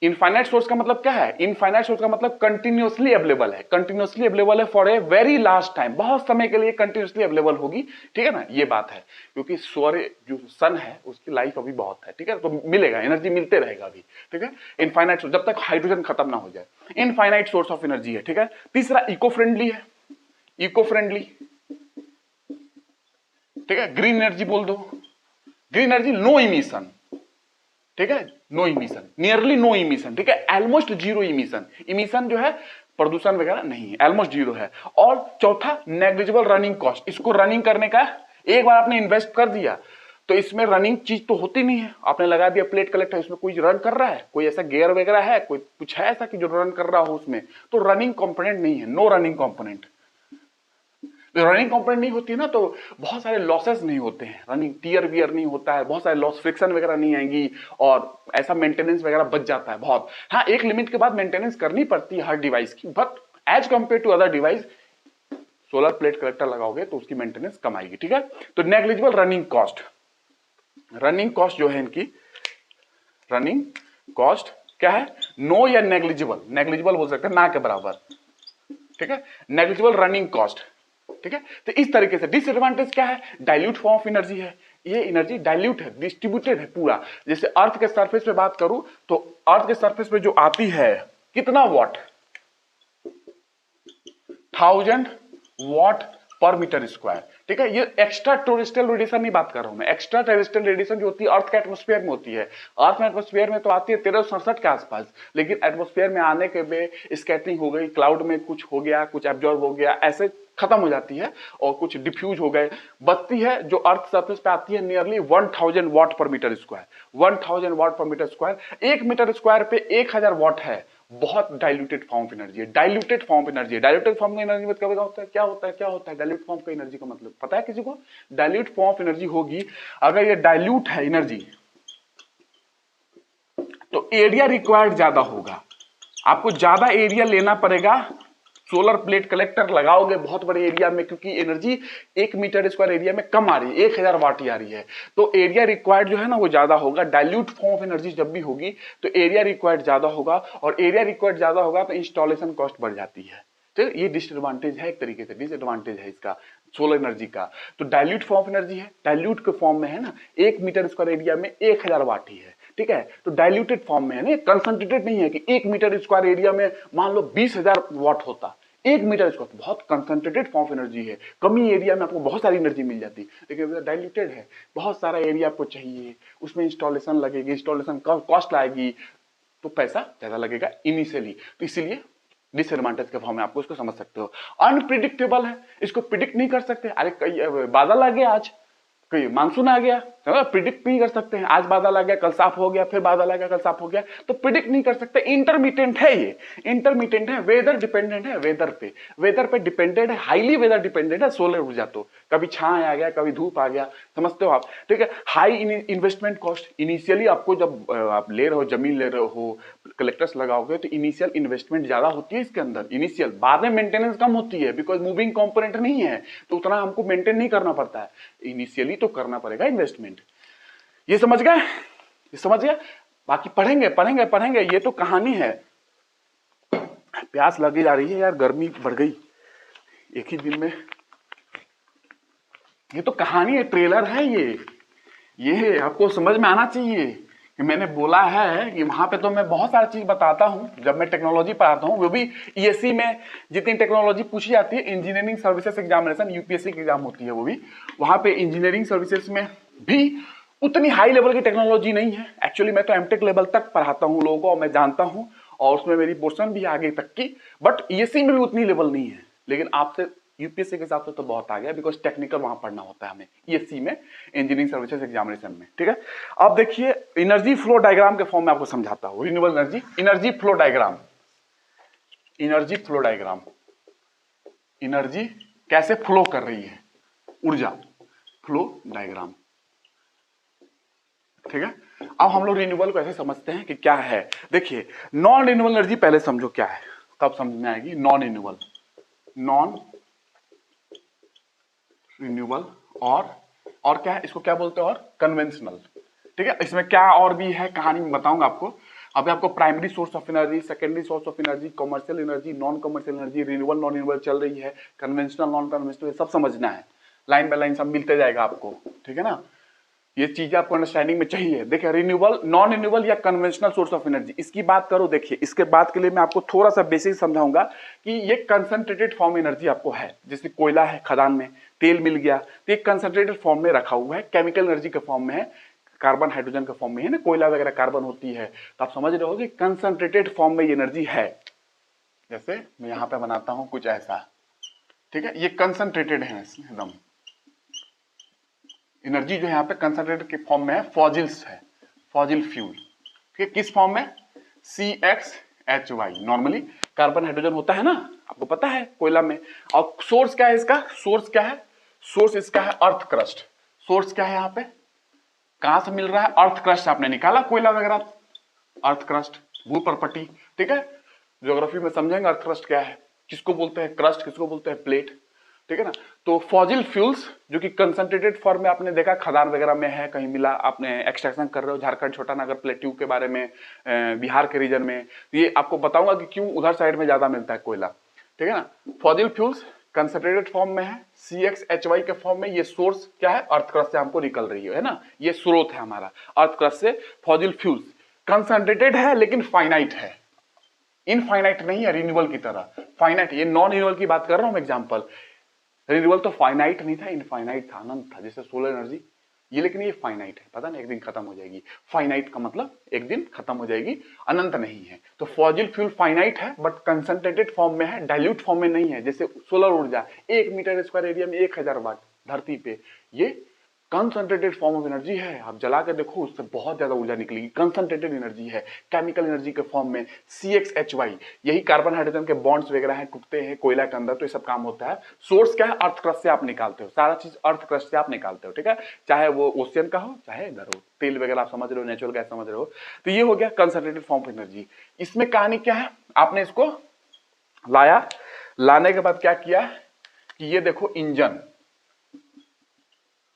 Speaker 1: इनफाइनाइट सोर्स का मतलब क्या है, इनफाइनाइट सोर्स का मतलब कंटिन्यूअसली अवेलेबल है, कंटिन्यूअसली अवेलेबल है for a very last time, बहुत समय के लिए कंटिन्यूअसली अवेलेबल होगी, ठीक है ना, ये बात है। क्योंकि सौर्य जो सन है उसकी लाइफ अभी बहुत है, ठीक है, तो मिलेगा, एनर्जी मिलते रहेगा अभी, ठीक है। इनफाइनाइट सोर्स, जब तक हाइड्रोजन खत्म ना हो जाए, इनफाइनाइट सोर्स ऑफ एनर्जी है, ठीक है। तीसरा इको फ्रेंडली है, इको फ्रेंडली, ठीक है, ग्रीन एनर्जी बोल दो, ग्रीन एनर्जी नो इमिशन, ठीक है, no emission, nearly no emission, ठीक है, ऑलमोस्ट जीरो इमिशन, इमिशन जो है प्रदूषण वगैरह नहीं है, ऑलमोस्ट जीरो है। और चौथा नेग्लिजिबल रनिंग कॉस्ट, इसको रनिंग करने का, एक बार आपने इन्वेस्ट कर दिया तो इसमें रनिंग चीज तो होती नहीं है, आपने लगा दिया प्लेट कलेक्टर, इसमें कोई रन कर रहा है, कोई ऐसा गियर वगैरह है, कोई कुछ है ऐसा कि जो रन कर रहा हो उसमें, तो रनिंग कंपोनेंट नहीं है, no running component. Running component नहीं होती ना, तो बहुत सारे लॉसेस नहीं होते हैं, रनिंग टीयर वियर नहीं होता है, बहुत सारे लॉस, फ्रिक्शन वगैरह नहीं आएंगी, और ऐसा मेंटेनेंस वगैरह बच जाता है बहुत। हाँ, एक लिमिट के बाद मेंटेनेंस करनी पड़ती है हर डिवाइस की, but as compare to other device, solar plate collector लगाओगे तो उसकी मेंटेनेंस कम आएगी, ठीक है। तो negligible running cost, running cost जो है इनकी, रनिंग कॉस्ट क्या है, नो या नेग्लिजिबल, नेग्लिजिबल बोल सकते हैं ना के बराबर, ठीक है, नेग्लिजिबल रनिंग कॉस्ट, ठीक है। तो इस तरीके से डिसएडवांटेज क्या है, डाइल्यूट फॉर्म ऑफ एनर्जी है, ये एनर्जी डाइल्यूट है, डिस्ट्रीब्यूटेड है पूरा। जैसे अर्थ के सरफेस पे बात करूं तो अर्थ के सरफेस पे जो आती है कितना वॉट, 1000 वॉट पर मीटर स्क्वायर, ठीक है। ये एक्स्ट्रा टेरेस्ट्रियल रेडिएशन नहीं बात कर रहा हूं मैं, एक्स्ट्रा टेरेस्ट्रियल रेडिएशन जो होती है अर्थ के एटमॉस्फेयर में होती है, अर्थ में एटमॉस्फेयर में तो आती है 1367 के आसपास, लेकिन एटमॉस्फेयर में आने के बाद स्कैटरिंग हो गई, क्लाउड में कुछ हो गया, कुछ एब्जॉर्ब हो गया, ऐसे खत्म हो जाती है, और कुछ डिफ्यूज हो गए, बचती है जो अर्थ सरफेस पे आती है नियरली 1000 वॉट पर मीटर स्क्वायर, 1000 वॉट पर मीटर स्क्वायर, एक मीटर स्क्वायर पे 1000 वॉट है, बहुत डाइल्यूटेड फॉर्म ऑफ एनर्जी है, डाइल्यूटेड फॉर्म ऑफ एनर्जी है। डाइल्यूटेड फॉर्म की एनर्जी मतलब क्या होता है, क्या होता है, क्या होता है डाइल्यूट फॉर्म का एनर्जी का मतलब पता है किसी को, डाइल्यूट फॉर्म ऑफ एनर्जी होगी, अगर ये डाइल्यूट है एनर्जी तो एरिया रिक्वायर्ड ज्यादा होगा, आपको ज्यादा एरिया लेना पड़ेगा, सोलर प्लेट कलेक्टर लगाओगे बहुत बड़े एरिया में, क्योंकि एनर्जी 1 मीटर स्क्वायर एरिया में कम आ रही है, 1000 वाट ही आ रही है, तो एरिया रिक्वायर्ड जो है ना वो ज्यादा होगा। डाइल्यूट फॉर्म ऑफ एनर्जी जब भी होगी तो एरिया रिक्वायर्ड ज्यादा होगा, और एरिया रिक्वायर्ड ज्यादा होगा तो इंस्टॉलेशन कॉस्ट बढ़ जाती है, तो ये डिसएडवांटेज है, एक तरीके से डिसएडवांटेज है इसका सोलर एनर्जी का। तो डाइल्यूट फॉर्म ऑफ एनर्जी है, डाइल्यूट के फॉर्म में है ना, 1 मीटर स्क्वायर एरिया में 1000 वाट ही है, ठीक है। तो डाइल्यूटेड फॉर्म में है ना, कंसंट्रेटेड नहीं है कि 1 मीटर स्क्वायर एरिया में मान लो 20,000 वाट होता, 1 मीटर स्क्वायर, बहुत कंसंट्रेटेड फॉर्म ऑफ एनर्जी है, कमी एरिया में आपको बहुत सारी एनर्जी मिल जाती, लेकिन डाइल्यूटेड है, बहुत सारा एरिया आपको चाहिए, उसमें इंस्टॉलेशन लगेगी, इंस्टॉलेशन कॉस्ट आएगी, तो पैसा ज्यादा लगेगा इनिशियली, तो इसीलिए डिसएडवांटेज के फॉर्म में आपको इसको समझ सकते हो। अनप्रिडिक्टेबल है, इसको प्रिडिक्ट नहीं कर सकते, अरे बादल आ गया, आज कोई मानसून आ गया, प्रिडिक्ट नहीं कर सकते हैं, आज बादल आ गया कल साफ हो गया, फिर बादल आ गया कल साफ हो गया, तो प्रिडिक्ट नहीं कर सकते, इंटरमिटेंट है, ये इंटरमिटेंट है, वेदर डिपेंडेंट है, वेदर पे डिपेंडेंट है, हाईली वेदर डिपेंडेंट है सोलर ऊर्जा, तो कभी छांव आ गया कभी धूप आ गया, समझते हो आप, ठीक है। हाई इन्वेस्टमेंट कॉस्ट, इनिशियली आपको जब आप ले रहे हो, जमीन ले रहे हो, कलेक्टर्स लगाओगे तो इनिशियल इन्वेस्टमेंट ज्यादा होती है इसके अंदर, इनिशियल, बाद में मेंटेनेंस कम होती है, बिकॉज मूविंग कंपोनेंट नहीं है तो उतना हमको मेंटेन नहीं करना पड़ता है, इनिशियली तो करना पड़ेगा इन्वेस्टमेंट। ये समझ गए, ये समझ गया। बाकी पढ़ेंगे पढ़ेंगे पढ़ेंगे, ये तो कहानी है। प्यास लगी जा रही है यार, गर्मी बढ़ गई एक ही दिन में। ये तो कहानी है, ट्रेलर है ये आपको समझ में आना चाहिए कि मैंने बोला है कि वहां पे तो मैं बहुत सारी चीज बताता हूं जब मैं टेक्नोलॉजी पढ़ाता हूं, वो भी ईएससी में जितनी टेक्नोलॉजी पूछी जाती है, इंजीनियरिंग सर्विसेज एग्जामिनेशन यूपीएससी की एग्जाम होती है, वो भी वहां पे इंजीनियरिंग सर्विसेज में भी उतनी हाई लेवल की टेक्नोलॉजी नहीं है। एक्चुअली मैं तो एमटेक लेवल तक पढ़ाता हूँ लोगों को और मैं जानता हूँ, और उसमें मेरी पोर्शन भी आगे तक की, बट ईएससी में भी उतनी लेवल नहीं है। लेकिन आपसे यूपीएससी के हिसाब से तो बहुत आ गया, बिकॉज टेक्निकल वहां पढ़ना होता है हमें ईएससी में, इंजीनियरिंग सर्विसेज एग्जामिनेशन में। ठीक है, अब देखिए एनर्जी फ्लो डायग्राम के फॉर्म में आपको समझाता हूं। Renewable energy, energy flow diagram, energy flow diagram, energy कैसे फ्लो कर रही है, ऊर्जा फ्लो डायग्राम। ठीक है, अब हम लोग रिन्यूएबल को ऐसे समझते हैं कि क्या है। देखिए नॉन रिन्यूएबल एनर्जी पहले समझो क्या है, तब समझ में आएगी। नॉन रिन्यूएबल, नॉन रिन्यूएबल और क्या है, इसको क्या बोलते हैं, और कन्वेंशनल। ठीक है, इसमें क्या और भी है कहानी में बताऊंगा आपको। अभी आपको primary source of energy, secondary source of energy, commercial energy, non commercial energy, renewable non renewable चल रही है, कन्वेंशनल नॉन कन्वेंशनल, सब समझना है, लाइन बाय लाइन सब मिलते जाएगा आपको। ठीक है ना, ये चीजें आपको अंडरस्टैंडिंग में चाहिए। देखिए रिन्यूएबल, नॉन रिन्यूएबल या कन्वेंशनल सोर्स ऑफ एनर्जी, इसकी बात करो। देखिए इसके बाद के लिए मैं आपको थोड़ा सा बेसिक समझाऊंगा कि ये कंसंट्रेटेड फॉर्म एनर्जी आपको है। जैसे कोयला है खदान में, तेल मिल गया तो एक कंसंट्रेटेड फॉर्म में रखा हुआ है, केमिकल एनर्जी के फॉर्म में है, कार्बन हाइड्रोजन के फॉर्म में है ना, कोयला वगैरह कार्बन होती है, तो आप समझ रहे हो कि कंसंट्रेटेड फॉर्म में ये एनर्जी है। जैसे मैं यहां पे बनाता हूं कुछ ऐसा, ठीक है, ये कंसंट्रेटेड है एकदम। एनर्जी जो है यहाँ पे कंसंट्रेटेड के फॉर्म में है, फॉजिल्स है, फॉजिल फ्यूल। ठीक है, किस फॉर्म में, CxHy। नॉर्मली कार्बन हाइड्रोजन होता है ना, आपको पता है कोयला में। और सोर्स क्या है इसका, सोर्स क्या है, सोर्स इसका है अर्थ क्रस्ट। सोर्स क्या है यहाँ पे, कहां से मिल रहा है, अर्थ क्रस्ट आपने निकाला कोयला वगैरह, अर्थ क्रस्ट, भू परपटी। ठीक है, ज्योग्राफी में समझेंगे अर्थ क्रस्ट क्या है, किसको बोलते हैं क्रस्ट, किसको बोलते हैं प्लेट। ठीक है ना, तो फॉजिल फ्यूल्स जो कि कंसंट्रेटेड फॉर्म में आपने देखा खदान वगैरह में है, कहीं मिला, आपने एक्सट्रैक्शन कर रहे हो, झारखंड छोटानागर प्लेट्यू के बारे में, बिहार के रीजन में, ये आपको बताऊंगा कि क्यों उधर साइड में ज्यादा मिलता है कोयला। ठीक है ना, फॉजिल फ्यूल्स कंसंट्रेटेड फॉर्म में है, CxHy के फॉर्म में। ये सोर्स क्या है, अर्थ क्रस्ट से हमको निकल रही है ना, ये स्रोत है हमारा अर्थ क्रस्ट से। फॉजिल फ्यूल्स कंसंट्रेटेड है लेकिन फाइनाइट है, इनफाइनाइट नहीं है रिन्यूएबल की तरह, फाइनाइट। ये नॉन रिन्यूएबल की बात कर रहा हूं मैं एग्जांपल। रिन्यूएबल तो फाइनाइट नहीं था, इनफाइनाइट था, अनंत था, जैसे सोलर एनर्जी ये, लेकिन ये फाइनाइट है, पता नहीं एक दिन खत्म हो जाएगी। फाइनाइट का मतलब एक दिन खत्म हो जाएगी, अनंत नहीं है। तो फॉजिल फ्यूल फाइनाइट है बट कंसंट्रेटेड फॉर्म में है, डाइल्यूट फॉर्म में नहीं है। जैसे सोलर ऊर्जा 1 मीटर स्क्वायर एरिया में 1000 वाट धरती पे, ये कंसंट्रेटेड फॉर्म ऑफ एनर्जी है। आप जला के देखो उससे बहुत ज्यादा ऊर्जा निकलेगी, कंसंट्रेटेड एनर्जी है, केमिकल एनर्जी के फॉर्म में। CxHy, यही कार्बन हाइड्रोजन के बॉन्ड्स वगैरह हैं, टूटते हैं कोयला के अंदर, तो ये सब काम होता है। सोर्स क्या है, अर्थ क्रस्ट से आप निकालते हो, सारा चीज अर्थ क्रस्ट से आप निकालते हो। ठीक है, चाहे वो ओशियन का हो चाहे इधर हो, तेल वगैरह आप समझ रहे हो, नेचुरल गैस समझ रहे हो। तो ये हो गया कंसंट्रेटेड फॉर्म ऑफ एनर्जी। इसमें कहानी क्या है, आपने इसको लाया, लाने के बाद क्या किया कि ये देखो इंजन,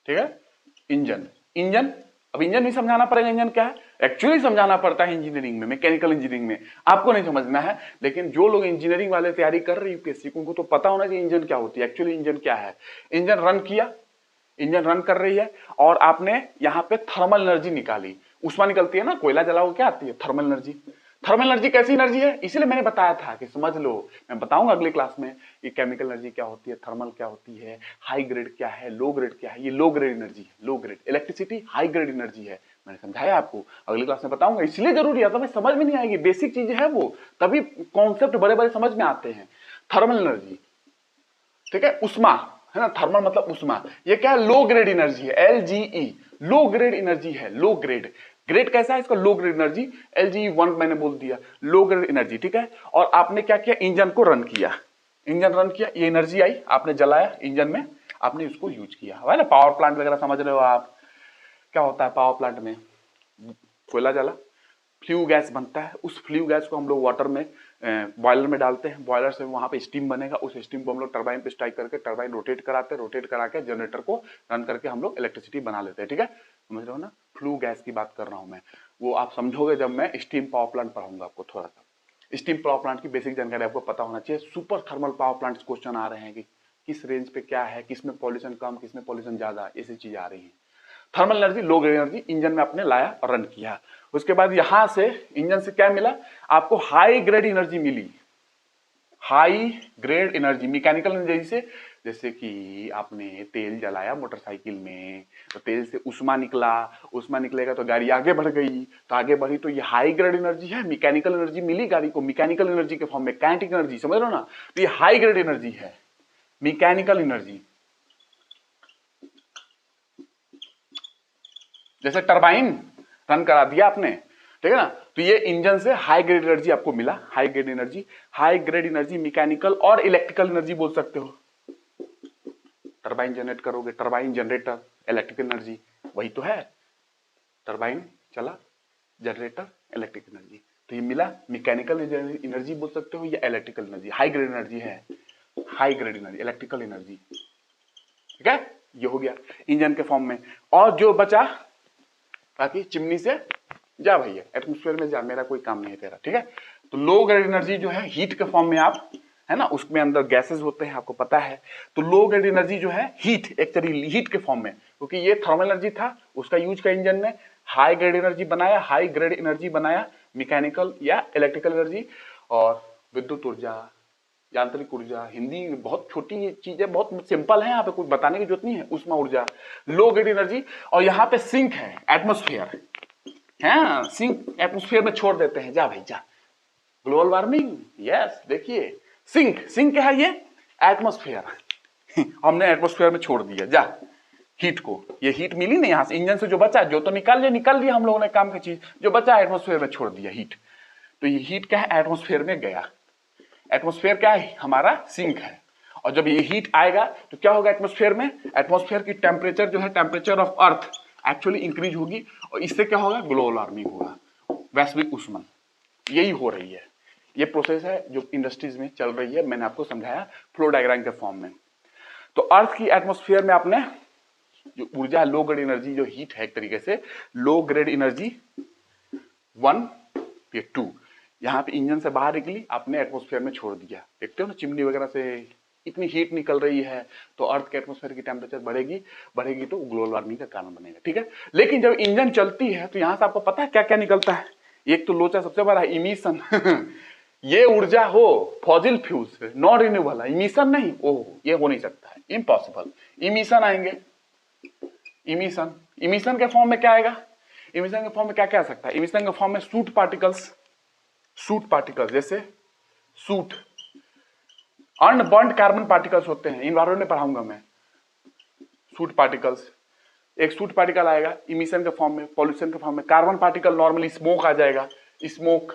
Speaker 1: ठीक है, इंजन, इंजन, अब इंजन भी समझाना पड़ेगा, इंजन क्या है, एक्चुअली समझाना पड़ता है इंजीनियरिंग में, मैकेनिकल इंजीनियरिंग में, आपको नहीं समझना है। लेकिन जो लोग इंजीनियरिंग वाले तैयारी कर रहे हैं यूपीएससी, उनको तो पता होना चाहिए इंजन क्या होती है। एक्चुअली इंजन क्या है, इंजन रन किया, इंजन रन कर रही है और आपने यहाँ पे थर्मल एनर्जी निकाली, ऊष्मा निकलती है ना, कोयला जलाओ क्या आती है, थर्मल एनर्जी। थर्मल एनर्जी कैसी एनर्जी है, इसीलिए मैंने बताया था कि समझ लो, मैं बताऊंगा अगले क्लास में कि केमिकल एनर्जी क्या होती है, थर्मल क्या होती है, हाई ग्रेड क्या है, लो ग्रेड क्या है। ये लो ग्रेड एनर्जी है, low grade electricity high grade energy है, मैंने समझाया आपको, अगली क्लास में बताऊंगा। इसलिए जरूरी है, तो समझ में नहीं आएगी, बेसिक चीजें है वो, तभी कॉन्सेप्ट बड़े बड़े समझ में आते हैं। थर्मल एनर्जी, ठीक है, उष्मा है ना, थर्मल मतलब उष्मा, ये क्या है, लो ग्रेड एनर्जी है, LGE, लो ग्रेड एनर्जी है, लो ग्रेड। ग्रेड कैसा है इसका, लो ग्रेड एनर्जी, LGE1 मैंने बोल दिया, लो ग्रेड एनर्जी। ठीक है, और आपने क्या किया, इंजन को रन किया, इंजन रन किया, ये एनर्जी आई, आपने जलाया इंजन में, आपने इसको यूज किया है ना। पावर प्लांट वगैरह समझ रहे हो आप, क्या होता है पावर प्लांट में, कोयला जला, फ्लू गैस बनता है। उस फ्लू गैस को हम लोग वाटर में बॉयलर में डालते हैं, बॉयलर से वहां पे स्टीम बनेगा, उस स्टीम को हम लोग टरबाइन पे स्ट्राइक करके टरबाइन रोटेट कराते हैं, रोटेट करा के जनरेटर को रन करके हम लोग इलेक्ट्रिसिटी बना लेते हैं। ठीक है, समझ रहे हो ना, फ्लू गैस की बात कर रहा हूं मैं, वो आप समझोगे जब मैं स्टीम पावर प्लांट पढ़ाऊंगा आपको। थोड़ा सा स्टीम पावर प्लांट की बेसिक जानकारी आपको पता होना चाहिए। Super thermal power plant question आ रहे हैं कि किस रेंज पे क्या है, किसमें पॉल्यूशन कम, किसमें पॉल्यूशन ज्यादा, ऐसी चीजें आ रही है। Thermal energy, low grade energy engine में आपने लाया और रन किया। उसके बाद यहां से इंजन से क्या मिला आपको, हाई ग्रेड एनर्जी मिली, high grade energy mechanical energy से। जैसे कि आपने तेल जलाया मोटरसाइकिल में, तो तेल से उष्मा निकला, उष्मा निकलेगा तो गाड़ी आगे बढ़ गई, तो आगे बढ़ी तो ये हाई ग्रेड एनर्जी है, मैकेनिकल एनर्जी मिली गाड़ी को, मैकेनिकल एनर्जी के फॉर्म में, काइनेटिक एनर्जी, समझ रहे हो ना, तो ये हाई ग्रेड एनर्जी है, मैकेनिकल एनर्जी। जैसे टरबाइन रन करा दिया आपने, ठीक है ना, तो ये इंजन से हाई ग्रेड एनर्जी आपको मिला, high grade energy. High grade energy mechanical और इलेक्ट्रिकल एनर्जी बोल सकते हो। टरबाइन जनरेट करोगे, टरबाइन जनरेटर, इलेक्ट्रिकल एनर्जी, वही तो है, टरबाइन चला, जनरेटर, इलेक्ट्रिकल एनर्जी, तो ये मिला मैकेनिकल एनर्जी बोल सकते हो या electrical energy, high grade energy है, high grade energy, electrical energy. ठीक है, ये हो गया इंजन के फॉर्म में। और जो बचा, बाकी चिमनी से जा भैया, एटमोस्फेयर में जा, मेरा कोई काम नहीं है तेरा। ठीक है, तो लो ग्रेड एनर्जी जो है हीट के फॉर्म में आप, है ना, उसमें अंदर गैसेस होते हैं, आपको पता है। तो लो ग्रेड एनर्जी जो है हीट, एक तरीके हीट के फॉर्म में, क्योंकि ये थर्मल एनर्जी था, उसका यूज का इंजन ने हाई ग्रेड एनर्जी बनाया, हाई ग्रेड एनर्जी बनाया, मैकेनिकल या इलेक्ट्रिकल एनर्जी। और विद्युत ऊर्जा, यांत्रिक ऊर्जा, हिंदी बहुत छोटी चीज है, बहुत सिंपल है, यहाँ पे कुछ बताने की जरूरत नहीं है। उष्मा ऊर्जा, लो ग्रेड एनर्जी। और यहाँ पे सिंक है, एटमोस्फेयर है, सिंक एटमोस्फेयर में छोड़ देते हैं, जा भाई जा, ग्लोबल वार्मिंग, यस, देखिए सिंक, सिंक है ये एटमोस्फेयर हमने एटमोस्फेयर में छोड़ दिया, जा हीट को, ये हीट मिली ना यहाँ से, इंजन से जो बचा, जो तो निकाल लिया हम लोगों ने काम की चीज, जो बचा एटमोस्फेयर में छोड़ दिया हीट। तो ये हीट क्या है, एटमोस्फेयर में गया। एटमोस्फेयर क्या है, हमारा सिंक है। और जब ये हीट आएगा तो क्या होगा एटमोस्फेयर में, एटमोस्फेयर की टेम्परेचर जो है, temperature of earth actually increase होगी, और इससे क्या होगा, ग्लोबल वार्मिंग होगा, वैश्विक ऊष्मन, यही हो रही है। ये प्रोसेस है जो इंडस्ट्रीज में चल रही है, मैंने आपको समझाया फ्लो डायग्राम के फॉर्म में। तो अर्थ की एटमोस्फेयर में आपने जो ऊर्जा है, लो ग्रेड एनर्जी, जो हीट है एक तरीके से, लो ग्रेड एनर्जी 1 या 2, यहाँ पे इंजन से बाहर निकली, आपने एटमोस्फेयर में छोड़ दिया। देखते हो ना, चिमनी वगैरह से इतनी हीट निकल रही है, तो अर्थ के एटमोस्फेयर की टेम्परेचर बढ़ेगी तो ग्लोबल वार्मिंग का कारण बनेगा। ठीक है, लेकिन जब इंजन चलती है तो यहाँ से आपको पता है क्या क्या निकलता है। एक तो लोचा सबसे बड़ा है, इमिशन ये ऊर्जा हो fossil fuel, non renewable, emission नहीं, ओह ये हो नहीं सकता है, इम्पॉसिबल। इमिशन आएंगे, इमिशन, इमिशन के फॉर्म में क्या आएगा, इमिशन के फॉर्म में क्या क्या आ सकता है, इमिशन के फॉर्म में सूट पार्टिकल्स, सूट पार्टिकल्स, जैसे सूट, अनबर्न्ड कार्बन पार्टिकल्स होते हैं, इन्वायरमेंट में पढ़ाऊंगा मैं, सूट पार्टिकल्स। एक सूट पार्टिकल आएगा इमिशन के फॉर्म में, पॉल्यूशन के फॉर्म में। कार्बन पार्टिकल नॉर्मली स्मोक आ जाएगा, स्मोक,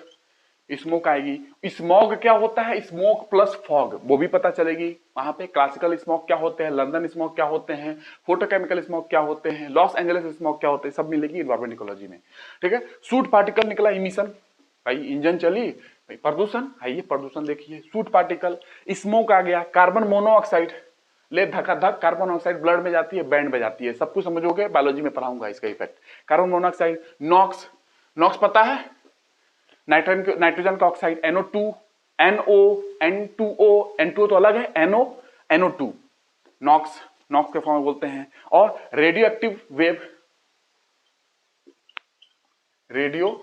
Speaker 1: स्मोक आएगी। स्मॉग क्या होता है, स्मोक प्लस फॉग, वो भी पता चलेगी वहां पे। क्लासिकल स्मोक क्या होते हैं, लंदन स्मोक क्या होते हैं, फोटोकेमिकल स्मोक क्या होते हैं, लॉस एंजलिस स्मोक क्या होते हैं, सब मिलेगी इन्वायरमेंट इकोलॉजी में। ठीक है, सूट पार्टिकल निकला इमिशन, भाई इंजन चली, भाई प्रदूषण, आइए प्रदूषण देखिए, सूट पार्टिकल। स्मोक आ गया, कार्बन मोनोऑक्साइड, ले धक्का धक कार्बन मोनोऑक्साइड ब्लड में जाती है, बैंड में जाती है, सब कुछ समझोगे, बायोलॉजी में पढ़ाऊंगा इसका effect. Carbon monoxide, NOx, NOx पता है, नाइट्रोजन का oxide, NO2, NO, N2O, N2O तो अलग है, NO, NO2, नॉक्स, नॉक्स के फॉर्म में बोलते हैं। और radio active wave, radio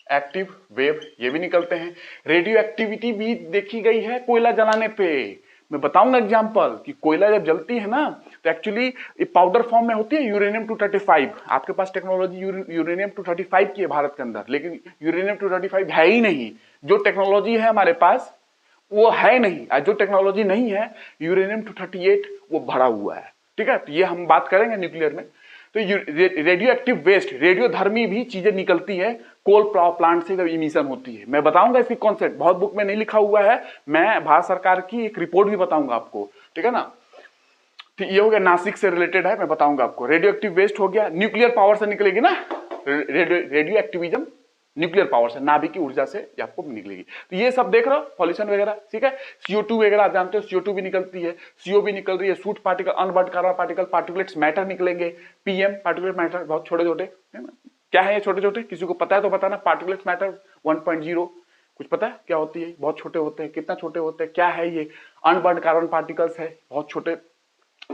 Speaker 1: active wave, ये भी निकलते हैं। रेडियो एक्टिविटी भी देखी गई है कोयला जलाने पे, मैं बताऊंगा एग्जांपल कि कोयला जब जलती है ना तो एक्चुअली पाउडर फॉर्म में होती है यूरेनियम 235। आपके पास टेक्नोलॉजी यूरेनियम 235 की है भारत के अंदर, लेकिन यूरेनियम 235 है ही नहीं। जो टेक्नोलॉजी है हमारे पास वो है नहीं, जो टेक्नोलॉजी नहीं है यूरेनियम 238 वो भरा हुआ है। ठीक है, तो ये हम बात करेंगे न्यूक्लियर में। तो रेडियो एक्टिव वेस्ट, रेडियो धर्मी भी चीजें निकलती है कोल पावर प्लांट से जब इमिशन होती है। मैं बताऊंगा इसकी कॉन्सेप्ट, बहुत बुक में नहीं लिखा हुआ है, मैं भारत सरकार की एक रिपोर्ट भी बताऊंगा आपको। ठीक है ना, तो ये हो गया नासिक से रिलेटेड है, मैं बताऊंगा आपको। रेडियो एक्टिव वेस्ट हो गया, न्यूक्लियर पावर से निकलेगी ना रेडियो एक्टिविज्म, न्यूक्लियर पावर से, नाभिक की ऊर्जा से ये आपको निकलेगी। तो ये सब देख रहे हो पॉल्यूशन वगैरह, ठीक है। CO2 वगैरह आप जानते हो, CO2 भी निकलती है, CO भी निकल रही है, suit particle, unburned carbon particle, particulates matter निकलेंगे, PM पार्टिकुलेट मैटर, बहुत छोटे छोटे, है ना। क्या है ये छोटे छोटे, किसी को पता है तो बताना। पार्टिकुलेट मैटर 1.0 कुछ पता है क्या होती है? बहुत छोटे होते हैं, कितना छोटे होते हैं, क्या है ये? अनबर्न्ड कार्बन पार्टिकल्स है, बहुत छोटे,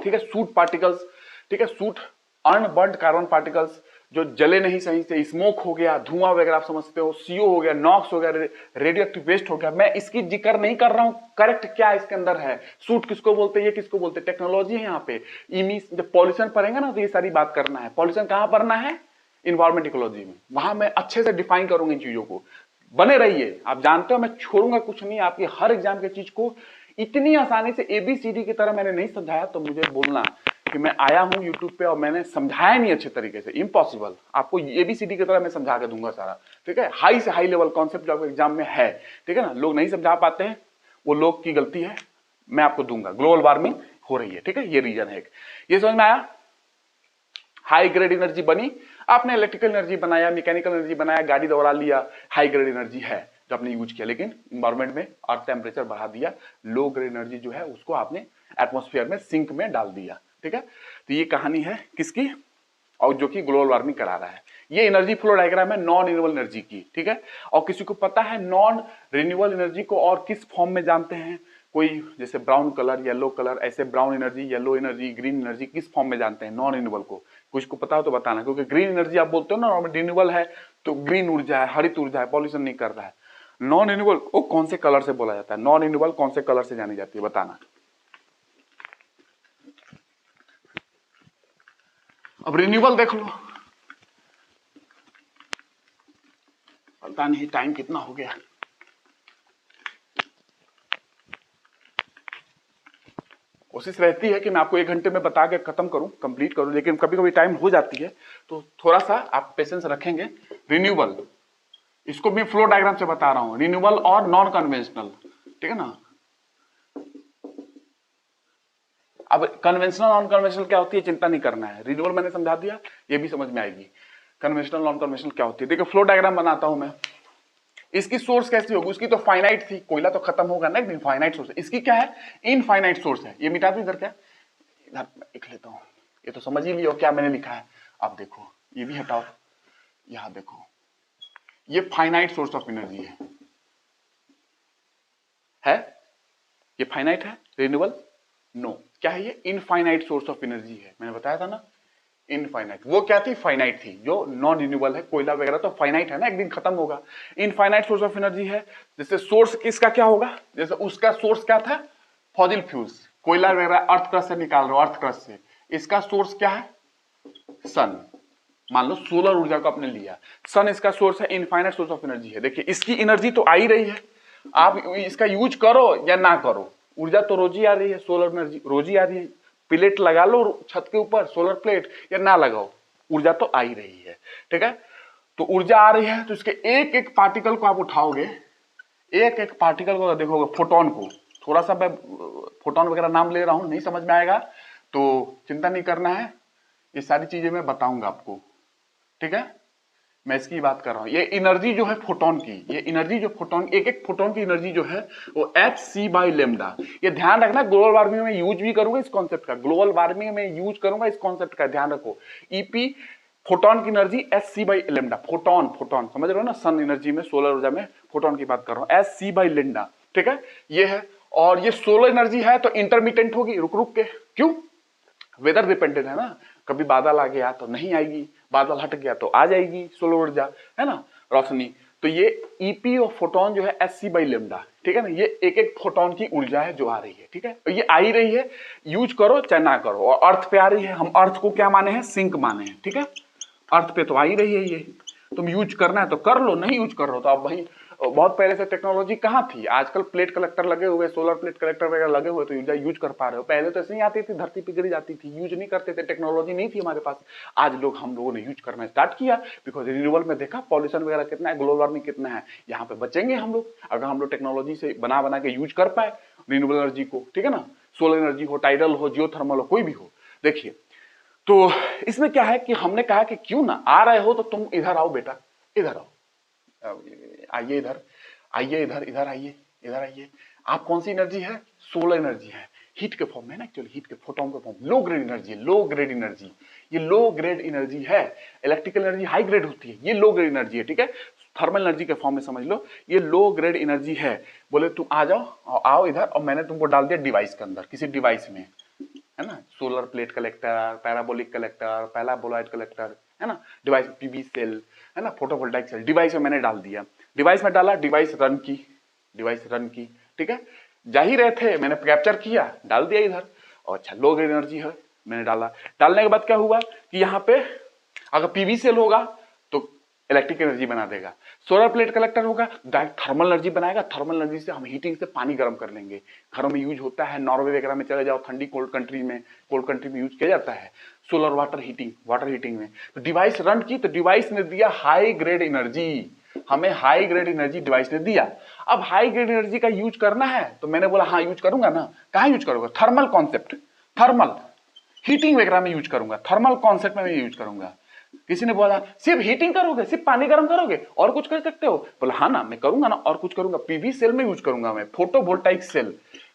Speaker 1: ठीक है। सूट पार्टिकल्स, ठीक है, सूट अनबर्न्ड कार्बन पार्टिकल्स जो जले नहीं सही से, स्मोक हो गया, धुआं वगैरह आप समझते हो, CO हो गया, नॉक्स हो गया, रेडियोएक्टिव वेस्ट हो गया। मैं इसकी जिक्र नहीं कर रहा हूं, करेक्ट क्या इसके अंदर है, सूट किसको बोलते हैं, ये किसको बोलते हैं, टेक्नोलॉजी है यहाँ पे। जब पॉल्यूशन पढ़ेंगे ना तो ये सारी बात करना है। पॉल्यूशन कहां पढ़ना है? इन्वायरमेंट इकोलॉजी में, वहां मैं अच्छे से डिफाइन करूंगा इन चीजों को। बने रहिए, आप जानते हो मैं छोड़ूंगा कुछ नहीं, आपकी हर एग्जाम के चीज को इतनी आसानी से ABCD की तरह मैंने नहीं समझाया तो मुझे बोलना कि मैं आया हूं यूट्यूब पे और मैंने समझाया नहीं अच्छे तरीके से, इम्पॉसिबल। आपको ABCD की तरह मैं समझा के दूंगा सारा, ठीक है। हाई से हाई लेवल कॉन्सेप्ट जो एग्जाम में है, ठीक है ना। लोग नहीं समझा पाते हैं, वो लोग की गलती है, मैं आपको दूंगा। ग्लोबल वार्मिंग हो रही है, ठीक है, ये रीजन है। ये समझ में आया? हाई ग्रेड एनर्जी बनी, आपने इलेक्ट्रिकल एनर्जी बनाया, मैकेनिकल एनर्जी बनाया, गाड़ी दौड़ा लिया, हाई ग्रेड एनर्जी है जो आपने यूज किया, लेकिन इन्वायरमेंट में अर्थ टेम्परेचर बढ़ा दिया। लो ग्रेड एनर्जी जो है उसको आपने एटमॉस्फेयर में, सिंक में डाल दिया, ठीक है। तो ये कहानी है किसकी? और जो कि ग्लोबल वार्मिंग करा रहा है। ये एनर्जी फ्लो डायग्राम है नॉन रिन्यूएबल एनर्जी की, ठीक है। और किसी को पता है नॉन रिन्यूएबल एनर्जी को और किस फॉर्म में जानते हैं? कोई जैसे ब्राउन कलर, येलो कलर, ऐसे brown energy, yellow energy, green energy किस फॉर्म में जानते हैं नॉन रिन्यूएबल को? कुछ को पता हो तो बताना, क्योंकि ग्रीन एनर्जी आप बोलते हो ना रिन्यूएबल है, तो ग्रीन ऊर्जा है, हरित ऊर्जा है, पॉल्यूशन नहीं कर रहा है। नॉन रिन्यूएबल को कौन से कलर से बोला जाता है? नॉन रिन्यूएबल कौन से कलर से जानी जाती है, बताना। अब रिन्यूएबल देख लो, पता नहीं टाइम कितना हो गया। कोशिश रहती है कि मैं आपको 1 घंटे में बता के खत्म करूं, कंप्लीट करूं, लेकिन कभी कभी टाइम हो जाती है, तो थोड़ा सा आप पेशेंस रखेंगे। रिन्यूएबल, इसको मैं फ्लो डायग्राम से बता रहा हूं, रिन्यूएबल और नॉन कन्वेंशनल, ठीक है ना। अब कन्वेंशनल नॉन कन्वेंशनल क्या होती है चिंता नहीं करना है, रिन्यूएबल मैंने समझा दिया, ये भी समझ में आएगी। कन्वेंशनल नॉन कन्वेंशनल क्या होती है, देखिए फ्लो डायग्राम बनाता हूं मैं। इसकी सोर्स कैसी होगी? उसकी तो फाइनाइट थी, कोयला तो खत्म होगा ना एक दिन, फाइनाइट सोर्स है। इसकी क्या है? इनफाइनाइट सोर्स है। ये मिटा दूं इधर, क्या इधर लिख लेता हूं, ये तो समझ ही लियो क्या मैंने लिखा है। अब देखो ये भी हटाओ, यहां देखो, ये फाइनाइट सोर्स ऑफ एनर्जी है? ये फाइनाइट है रिन्यूएबल? नो। क्या है ये? इनफाइनाइट सोर्स ऑफ एनर्जी है, मैंने बताया था ना इनफाइनाइट। वो क्या थी? फाइनाइट थी। जो नॉन रिन्यूएबल है, कोयला वगैरह तो फाइनाइट है ना, एक दिन खत्म होगा। इनफाइनाइट सोर्स ऑफ एनर्जी है। जैसे सोर्स किसका क्या होगा? जैसे उसका सोर्स क्या था? फॉसिल फ्यूल्स, कोयला वगैरह अर्थ क्रस्ट से निकाल रहे हो, अर्थ क्रस्ट से। इसका सोर्स क्या है? सन। मान लो सोलर ऊर्जा को आपने लिया, सन इसका सोर्स है, इनफाइनाइट सोर्स ऑफ एनर्जी है। देखिए इसकी एनर्जी तो आ ही रही है, आप इसका यूज करो या ना करो, ऊर्जा तो रोज ही आ रही है, सोलर एनर्जी रोज ही आ रही है। प्लेट लगा लो छत के ऊपर, सोलर प्लेट, या ना लगाओ, ऊर्जा तो आ ही रही है, ठीक है। तो ऊर्जा आ रही है, तो इसके एक एक पार्टिकल को आप उठाओगे, एक एक पार्टिकल को देखोगे, फोटोन को, थोड़ा सा मैं फोटोन वगैरह नाम ले रहा हूं, नहीं समझ में आएगा तो चिंता नहीं करना है, ये सारी चीजें मैं बताऊंगा आपको, ठीक है। मैं इसकी बात कर रहा हूं, ये एनर्जी जो है फोटोन की, ये एनर्जी जो फोटोन, एक एक फोटोन की एनर्जी जो है वो hc/λ। ये ध्यान रखना, ग्लोबल वार्मिंग में यूज भी करूंगा इस कॉन्सेप्ट का, ग्लोबल वार्मिंग में यूज करूंगा इस कॉन्सेप्ट का, ध्यान रखो। ईपी फोटोन की एनर्जी hc/λ, फोटोन, फोटोन समझ रहे हो ना, सन एनर्जी में, सोलर ऊर्जा में फोटोन की बात कर रहा हूं, hc/λ, ठीक है। ये है, और ये सोलर एनर्जी है तो इंटरमिटेंट होगी, रुक रुक के, क्यों? वेदर डिपेंडेंट है ना, कभी बादल आ गया तो नहीं आएगी, बादल हट गया तो आ जाएगी सोलर ऊर्जा, है ना, रोशनी। तो ये ईपी और फोटोन जो है hc/λ, ठीक है ना, ये एक एक फोटोन की ऊर्जा है जो आ रही है, ठीक है। तो ये आ ही रही है, यूज करो चाहे ना करो। और अर्थ पे आ रही है, हम अर्थ को क्या माने हैं? सिंक माने हैं, ठीक है। अर्थ पे तो आ ही रही है, ये तुम यूज करना है तो कर लो, नहीं यूज कर रहे हो तो अब भाई, बहुत पहले से टेक्नोलॉजी कहाँ थी, आजकल प्लेट कलेक्टर लगे हुए, सोलर प्लेट कलेक्टर वगैरह लगे हुए, तो यूज कर पा रहे हो। पहले तो ऐसे नहीं आती थी, धरती पे गिरी जाती थी, यूज नहीं करते थे, टेक्नोलॉजी नहीं थी हमारे पास। आज हम लोगों ने यूज करना स्टार्ट किया, बिकॉज रिन्यूएबल में देखा पॉल्यूशन वगैरह कितना है, ग्लोबल वार्मिंग कितना है, यहाँ पे बचेंगे हम लोग अगर हम लोग टेक्नोलॉजी से बना बना के यूज कर पाए रिन्यूएबल एनर्जी को, ठीक है ना। सोलर एनर्जी हो, टाइडल हो, जियोथर्मल हो, कोई भी हो। देखिए तो इसमें क्या है कि हमने कहा कि क्यों ना, आ रहे हो तो तुम इधर आओ बेटा, इधर आओ, आइए इधर, आइए इधर, इधर आइए, इधर आइए। आप कौन सी एनर्जी है? सोलर एनर्जी है, हीट के फॉर्म में है ना, एक्चुअली हीट के फोटोन के फॉर्म, लो ग्रेड एनर्जी है, लो ग्रेड एनर्जी। ये लो ग्रेड एनर्जी है। इलेक्ट्रिकल एनर्जी हाई ग्रेड होती है, ये लो ग्रेड एनर्जी है, ठीक है। थर्मल एनर्जी के फॉर्म में समझ लो, ये लो ग्रेड एनर्जी है। बोले तुम आ जाओ, आओ इधर, और मैंने तुमको डाल दिया डिवाइस के अंदर, किसी डिवाइस में, है ना, solar plate collector, parabolic collector, paraboloid collector, है ना, डिवाइस पीवी सेल, है ना, फोटोवोल्टाइक सेल, डिवाइस में मैंने डाल दिया। डिवाइस में डाला, डिवाइस रन की, डिवाइस रन की, ठीक है। जा ही रहे थे, मैंने कैप्चर किया, डाल दिया इधर, और अच्छा लो ग्रेड एनर्जी है, मैंने डाला। डालने के बाद क्या हुआ कि यहाँ पे अगर पीवी सेल होगा तो इलेक्ट्रिक एनर्जी बना देगा, सोलर प्लेट कलेक्टर होगा डायरेक्ट थर्मल एनर्जी बनाएगा, थर्मल एनर्जी से हम हीटिंग से पानी गर्म कर लेंगे। घरों में यूज होता है, नॉर्वे वगैरह में चले जाओ, ठंडी कोल्ड कंट्री में, कोल्ड कंट्री में यूज किया जाता है solar water heating, water heating में। तो डिवाइस रन की, तो डिवाइस ने दिया हाई ग्रेड एनर्जी, हमें हाई ग्रेड एनर्जी डिवाइस ने दिया। अब हाई ग्रेड एनर्जी का यूज करना है तो मैंने बोला हाँ यूज करूंगा ना। कहाँ यूज करूंगा? थर्मल कॉन्सेप्ट, थर्मल हीटिंग वगैरह में यूज करूंगा, थर्मल कॉन्सेप्ट में मैं यूज करूंगा। किसी ने बोला सिर्फ हीटिंग करोगे, सिर्फ पानी गर्म करोगे, और कुछ कर सकते हो? बोला हाँ ना, मैं करूंगा ना, और कुछ करूंगा। पीवी सेल में यूज करूंगा मैं, फोटोवोल्टाइक सेल,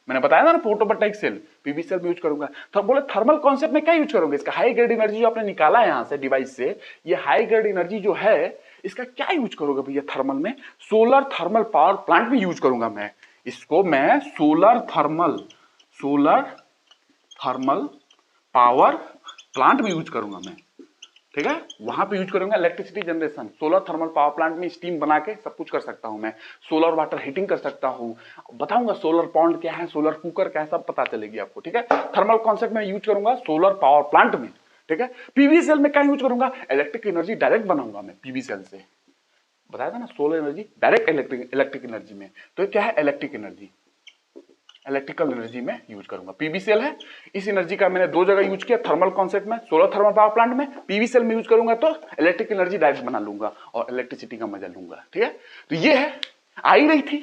Speaker 1: मैंने बताया था ना, फोटोवोल्टाइक सेल, पीवी सेल में यूज करूंगा। तो बोले थर्मल कॉन्सेप्ट में क्या यूज करोगे? इसका हाई ग्रेड एनर्जी जो आपने निकाला है यहां से डिवाइस से, ये हाई ग्रेड एनर्जी जो है इसका क्या यूज करोगे भैया? थर्मल में, सोलर थर्मल पावर प्लांट में यूज करूंगा मैं इसको। मैं सोलर थर्मल पावर प्लांट में यूज करूंगा मैं, ठीक है। वहां पे यूज करूंगा electricity generation, solar thermal power plant में स्टीम बना के सब कुछ कर सकता हूं मैं, सोलर वाटर हीटिंग कर सकता हूं, बताऊंगा सोलर पॉन्ड क्या है, सोलर कुकर क्या है, सब पता चलेगी आपको, ठीक है। थर्मल कॉन्सेप्ट में यूज करूंगा सोलर पावर प्लांट में, ठीक है। पीवी सेल में क्या यूज करूंगा? इलेक्ट्रिक एनर्जी डायरेक्ट बनाऊंगा मैं पीवी सेल से, बताया था ना, solar energy direct electric energy में। तो क्या है? इलेक्ट्रिक एनर्जी, इलेक्ट्रिकल एनर्जी में यूज करूंगा। पीवी सेल है, इस एनर्जी का मैंने दो जगह यूज किया, थर्मल कॉन्सेप्ट में, सोलर थर्मल पावर प्लांट में। पीवी सेल में यूज करूंगा तो इलेक्ट्रिक एनर्जी डायरेक्ट बना लूंगा और इलेक्ट्रिसिटी का मजा लूंगा, ठीक है। तो ये है, आ ही रही थी,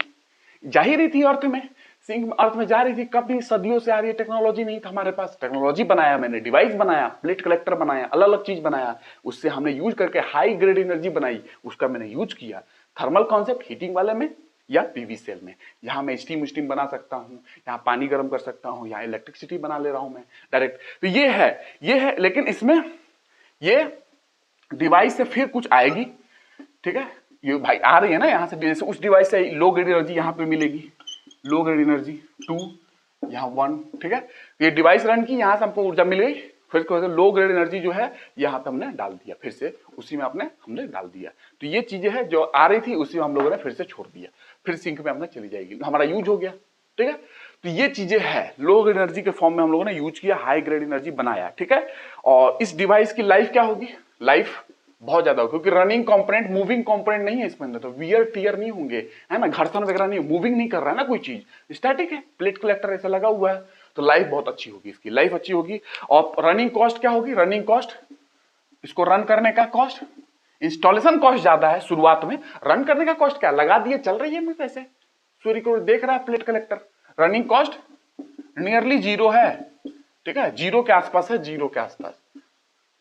Speaker 1: जा ही रही थी अर्थ में, सिंक अर्थ में जा रही थी, कभी सदियों से आ रही है, टेक्नोलॉजी नहीं था हमारे पास, टेक्नोलॉजी बनाया मैंने, डिवाइस बनाया, प्लेट कलेक्टर बनाया, अलग अलग चीज बनाया, उससे हमने यूज करके हाई ग्रेड एनर्जी बनाई, उसका मैंने यूज किया। थर्मल कॉन्सेप्ट हीटिंग वाले में या पीवी सेल में, यहाँ मैं स्टीम बना सकता हूँ, यहाँ पानी गर्म कर सकता हूँ, यहाँ इलेक्ट्रिसिटी बना ले रहा हूं मैं डायरेक्ट। तो ये है, लेकिन इसमें ये डिवाइस से फिर कुछ आएगी, ठीक है। ये भाई आ रही है ना यहाँ से, जैसे उस डिवाइस से लो ग्रेड एनर्जी यहाँ पे मिलेगी, लो ग्रेड एनर्जी 2, यहाँ 1, ठीक है। ये डिवाइस रन की, यहाँ से हमको ऊर्जा मिल गई, फिर लो ग्रेड एनर्जी जो है यहाँ पे हमने डाल दिया, फिर से उसी में हमने डाल दिया। तो ये चीजें हैं जो आ रही थी, उसी में हम लोगों ने फिर से छोड़ दिया, फिर सिंक में हमने चली जाएगी, हमारा यूज हो गया, ठीक है। तो ये चीजें है, लो ग्रेड एनर्जी के फॉर्म में हम लोगों ने यूज किया, हाई ग्रेड एनर्जी बनाया, ठीक है। और इस डिवाइस की लाइफ क्या होगी? लाइफ बहुत ज्यादा होगी, क्योंकि रनिंग कंपोनेंट, मूविंग कंपोनेंट नहीं है इसमें अंदर, तो वियर टियर नहीं होंगे, है ना, घर्षण वगैरह नहीं, मूविंग नहीं कर रहा है ना कोई चीज, स्टैटिक है, प्लेट कलेक्टर ऐसा लगा हुआ है, तो लाइफ बहुत अच्छी होगी, इसकी लाइफ अच्छी होगी। और रनिंग कॉस्ट क्या होगी? रनिंग कॉस्ट, इसको रन करने का कॉस्ट, इंस्टॉलेशन कॉस्ट ज्यादा है शुरुआत में, रन करने का कॉस्ट क्या, लगा दिए चल रही है मैं पैसे, सूर्य को देख रहा है plate collector, running cost nearly zero है, ठीक है, जीरो के आसपास है, जीरो के आसपास,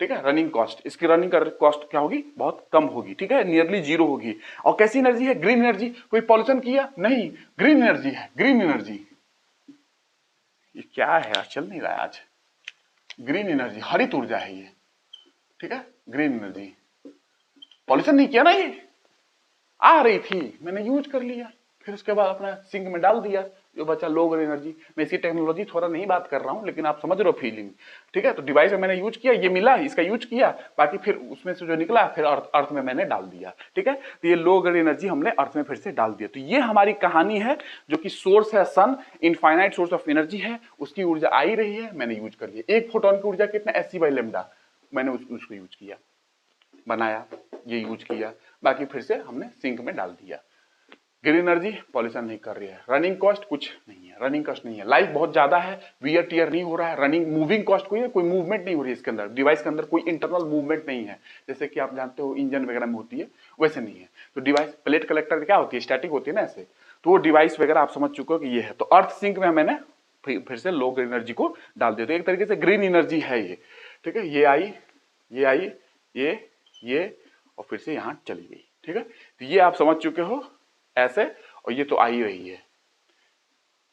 Speaker 1: ठीक है। रनिंग कॉस्ट, इसकी रनिंग कॉस्ट क्या होगी? बहुत कम होगी, ठीक है, नियरली जीरो होगी। और कैसी एनर्जी है? ग्रीन एनर्जी, कोई पॉल्यूशन किया नहीं, ग्रीन एनर्जी है, ग्रीन एनर्जी। ये क्या है यार, चल नहीं रहा है आज, ग्रीन एनर्जी, हरित ऊर्जा है ये, ठीक है, ग्रीन एनर्जी, पॉल्यूशन नहीं किया ना, ये आ रही थी, मैंने यूज कर लिया, फिर उसके बाद अपना सिंक में डाल दिया, जो बचा लो ग्रेड एनर्जी। मैं इसकी टेक्नोलॉजी थोड़ा नहीं बात कर रहा हूं, लेकिन आप समझ रहे हो फीलिंग, ठीक है। तो डिवाइस में मैंने यूज किया, ये मिला, इसका यूज किया, बाकी फिर उसमें से जो निकला फिर अर्थ में मैंने डाल दिया, ठीक है। तो ये लो ग्रेड एनर्जी हमने अर्थ में फिर से डाल दिया। तो ये हमारी कहानी है, जो कि सोर्स है सन, इनफाइनाइट सोर्स ऑफ एनर्जी है, उसकी ऊर्जा आ ही रही है, मैंने यूज कर लिया। एक फोटोन की ऊर्जा कितना? SC/λ, मैंने उसको यूज किया, बनाया, ये यूज किया, बाकी फिर से हमने सिंक में डाल दिया। ग्रीन एनर्जी पॉल्यूशन नहीं कर रही है, रनिंग कॉस्ट कुछ नहीं है, रनिंग कॉस्ट नहीं है, लाइफ बहुत ज्यादा है, वियर टियर नहीं हो रहा है, रनिंग मूविंग कॉस्ट कोई मूवमेंट नहीं हो रही है इसके अंदर, डिवाइस के अंदर कोई इंटरनल मूवमेंट नहीं है, जैसे कि आप जानते हो इंजन वगैरह में होती है, वैसे नहीं है। तो डिवाइस प्लेट कलेक्टर क्या होती है? स्टैटिक होती है ना ऐसे, तो वो डिवाइस वगैरह आप समझ चुके हो कि ये है। तो अर्थ सिंक में मैंने फिर से लो ग्रेड एनर्जी को डाल दिया, तो एक तरीके से ग्रीन एनर्जी है ये, ठीक है। ये आई, ये और फिर से यहाँ चली गई, ठीक है। तो ये आप समझ चुके हो ऐसे, और ये तो आ ही रही है,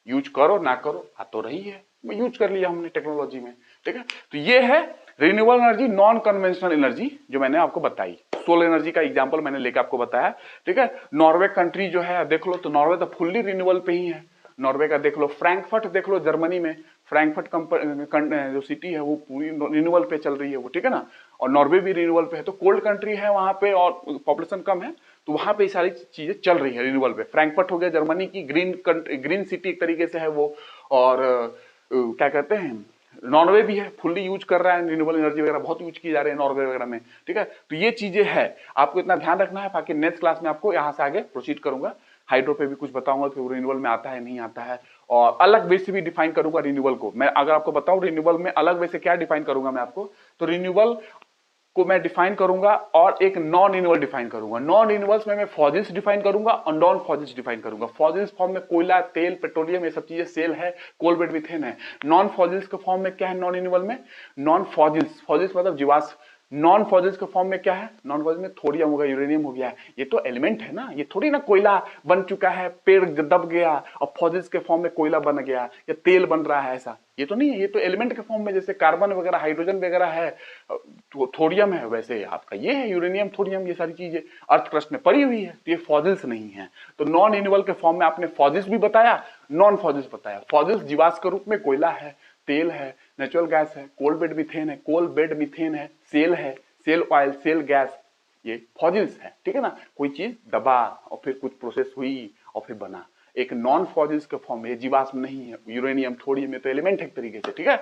Speaker 1: यूज करो ना करो आ तो रही है, यूज कर लिया हमने टेक्नोलॉजी में, ठीक है। तो ये है renewable energy, non conventional energy जो मैंने आपको बताई। सोलर एनर्जी का एग्जांपल मैंने लेकर आपको बताया, ठीक है। नॉर्वे कंट्री जो है देख लो, तो नॉर्वे तो फुल्ली रिन्यूएबल पे ही है। नॉर्वे का देख लो, फ्रैंकफर्ट देख लो जर्मनी में, फ्रैंकफर्ट जो सिटी है वो पूरी रिन्यूएबल पे चल रही है वो, ठीक है ना। और नॉर्वे भी रिन्यूएबल पे है, तो कोल्ड कंट्री है वहां पे और पॉपुलेशन कम है, तो वहां पे सारी चीजें चल रही है रिन्यूएबल पे। फ्रैंकफर्ट हो गया जर्मनी की ग्रीन सिटी एक तरीके से है वो, और क्या कहते हैं, नॉर्वे भी है, फुल्ली यूज कर रहा है रिन्यूएबल एनर्जी वगैरह, बहुत यूज की जा रही है नॉर्वे वगैरह में, ठीक है। तो ये चीजें है, आपको इतना ध्यान रखना है। बाकी नेक्स्ट क्लास में आपको यहाँ से आगे प्रोसीड करूंगा, हाइड्रो पे भी कुछ बताऊंगा कि वो रिन्यूएबल में आता है नहीं आता है, और अलग वे से भी डिफाइन करूंगा रिन्यूएबल को। मैं अगर आपको बताऊं रिन्यूएबल में अलग वे से क्या डिफाइन करूंगा मैं आपको, तो रिन्यूएबल को मैं डिफाइन करूंगा और एक नॉन रिन्यूएबल डिफाइन करूंगा। नॉन रिन्यूएबल्स में मैं फॉसिल्स डिफाइन करूंगा और नॉन फॉसिल्स डिफाइन करूंगा। फॉसिल्स फॉर्म में कोयला, तेल, पेट्रोलियम, ये सब चीजें सेल है, कोल बेड मीथेन है। नॉन फॉसिल्स के फॉर्म में क्या है नॉन रिन्यूएबल में, नॉन फॉसिल्स, फॉसिल्स मतलब जीवाश्म। नॉन फॉसिल्स के फॉर्म में क्या है, नॉन फॉसिल्स में थोरियम हो गया, यूरेनियम हो गया, ये तो एलिमेंट है ना, ये थोड़ी ना कोयला बन चुका है, पेड़ दब गया और फॉसिल्स के फॉर्म में कोयला बन गया या तेल बन रहा है, ऐसा ये तो नहीं है। ये तो एलिमेंट के फॉर्म में जैसे कार्बन वगैरह, हाइड्रोजन वगैरह है, थोरियम है, वैसे आपका ये है यूरेनियम, थोरियम, ये सारी चीजें अर्थ क्रस्ट में पड़ी हुई है, तो ये फॉसिल्स नहीं है। तो नॉन रिन्यूएबल के फॉर्म में आपने फॉसिल्स भी बताया, नॉन फॉसिल्स बताया। फॉसिल्स जीवाश्म के रूप में कोयला है, तेल है, नेचुरल गैस है, कोल बेड मीथेन है, कोल बेड मीथेन है, सेल है, सेल ऑयल, सेल गैस, ये फॉसिल्स है, ठीक है ना। कोई चीज दबा और फिर कुछ प्रोसेस हुई और फिर बना। एक नॉन फॉसिल्स के फॉर्म में, ये जीवाश्म नहीं है, यूरेनियम, थोरियम, ये तो एलिमेंट है एक तरीके से, ठीक है।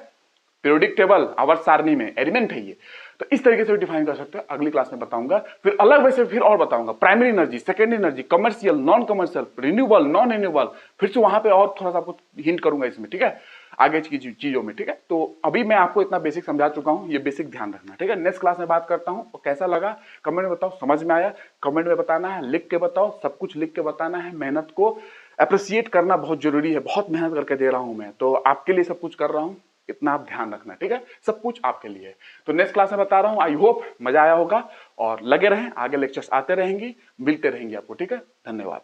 Speaker 1: पीरियोडिक टेबल, आवर्त सारणी में एलिमेंट है ये, तो इस तरीके से डिफाइन कर सकते हो। अगली क्लास में बताऊंगा, फिर अलग वैसे फिर और बताऊंगा primary energy, secondary energy, commercial, non commercial, renewable, non renewable, फिर से वहां पे और थोड़ा सा आपको हिंट करूंगा इसमें, ठीक है, आगे की चीजों में, ठीक है। तो अभी मैं आपको इतना बेसिक समझा चुका हूं, ये बेसिक ध्यान रखना, ठीक है। नेक्स्ट क्लास में बात करता हूं, और कैसा लगा कमेंट में बताओ, समझ में आया कमेंट में बताना है, लिख के बताओ, सब कुछ लिख के बताना है। मेहनत को अप्रिशिएट करना बहुत जरूरी है, बहुत मेहनत करके दे रहा हूं मैं, तो आपके लिए सब कुछ कर रहा हूं, इतना आप ध्यान रखना, ठीक है, सब कुछ आपके लिए। तो नेक्स्ट क्लास में बता रहा हूं, आई होप मजा आया होगा, और लगे रहें, आगे लेक्चर्स आते रहेंगे, मिलते रहेंगे आपको, ठीक है। धन्यवाद।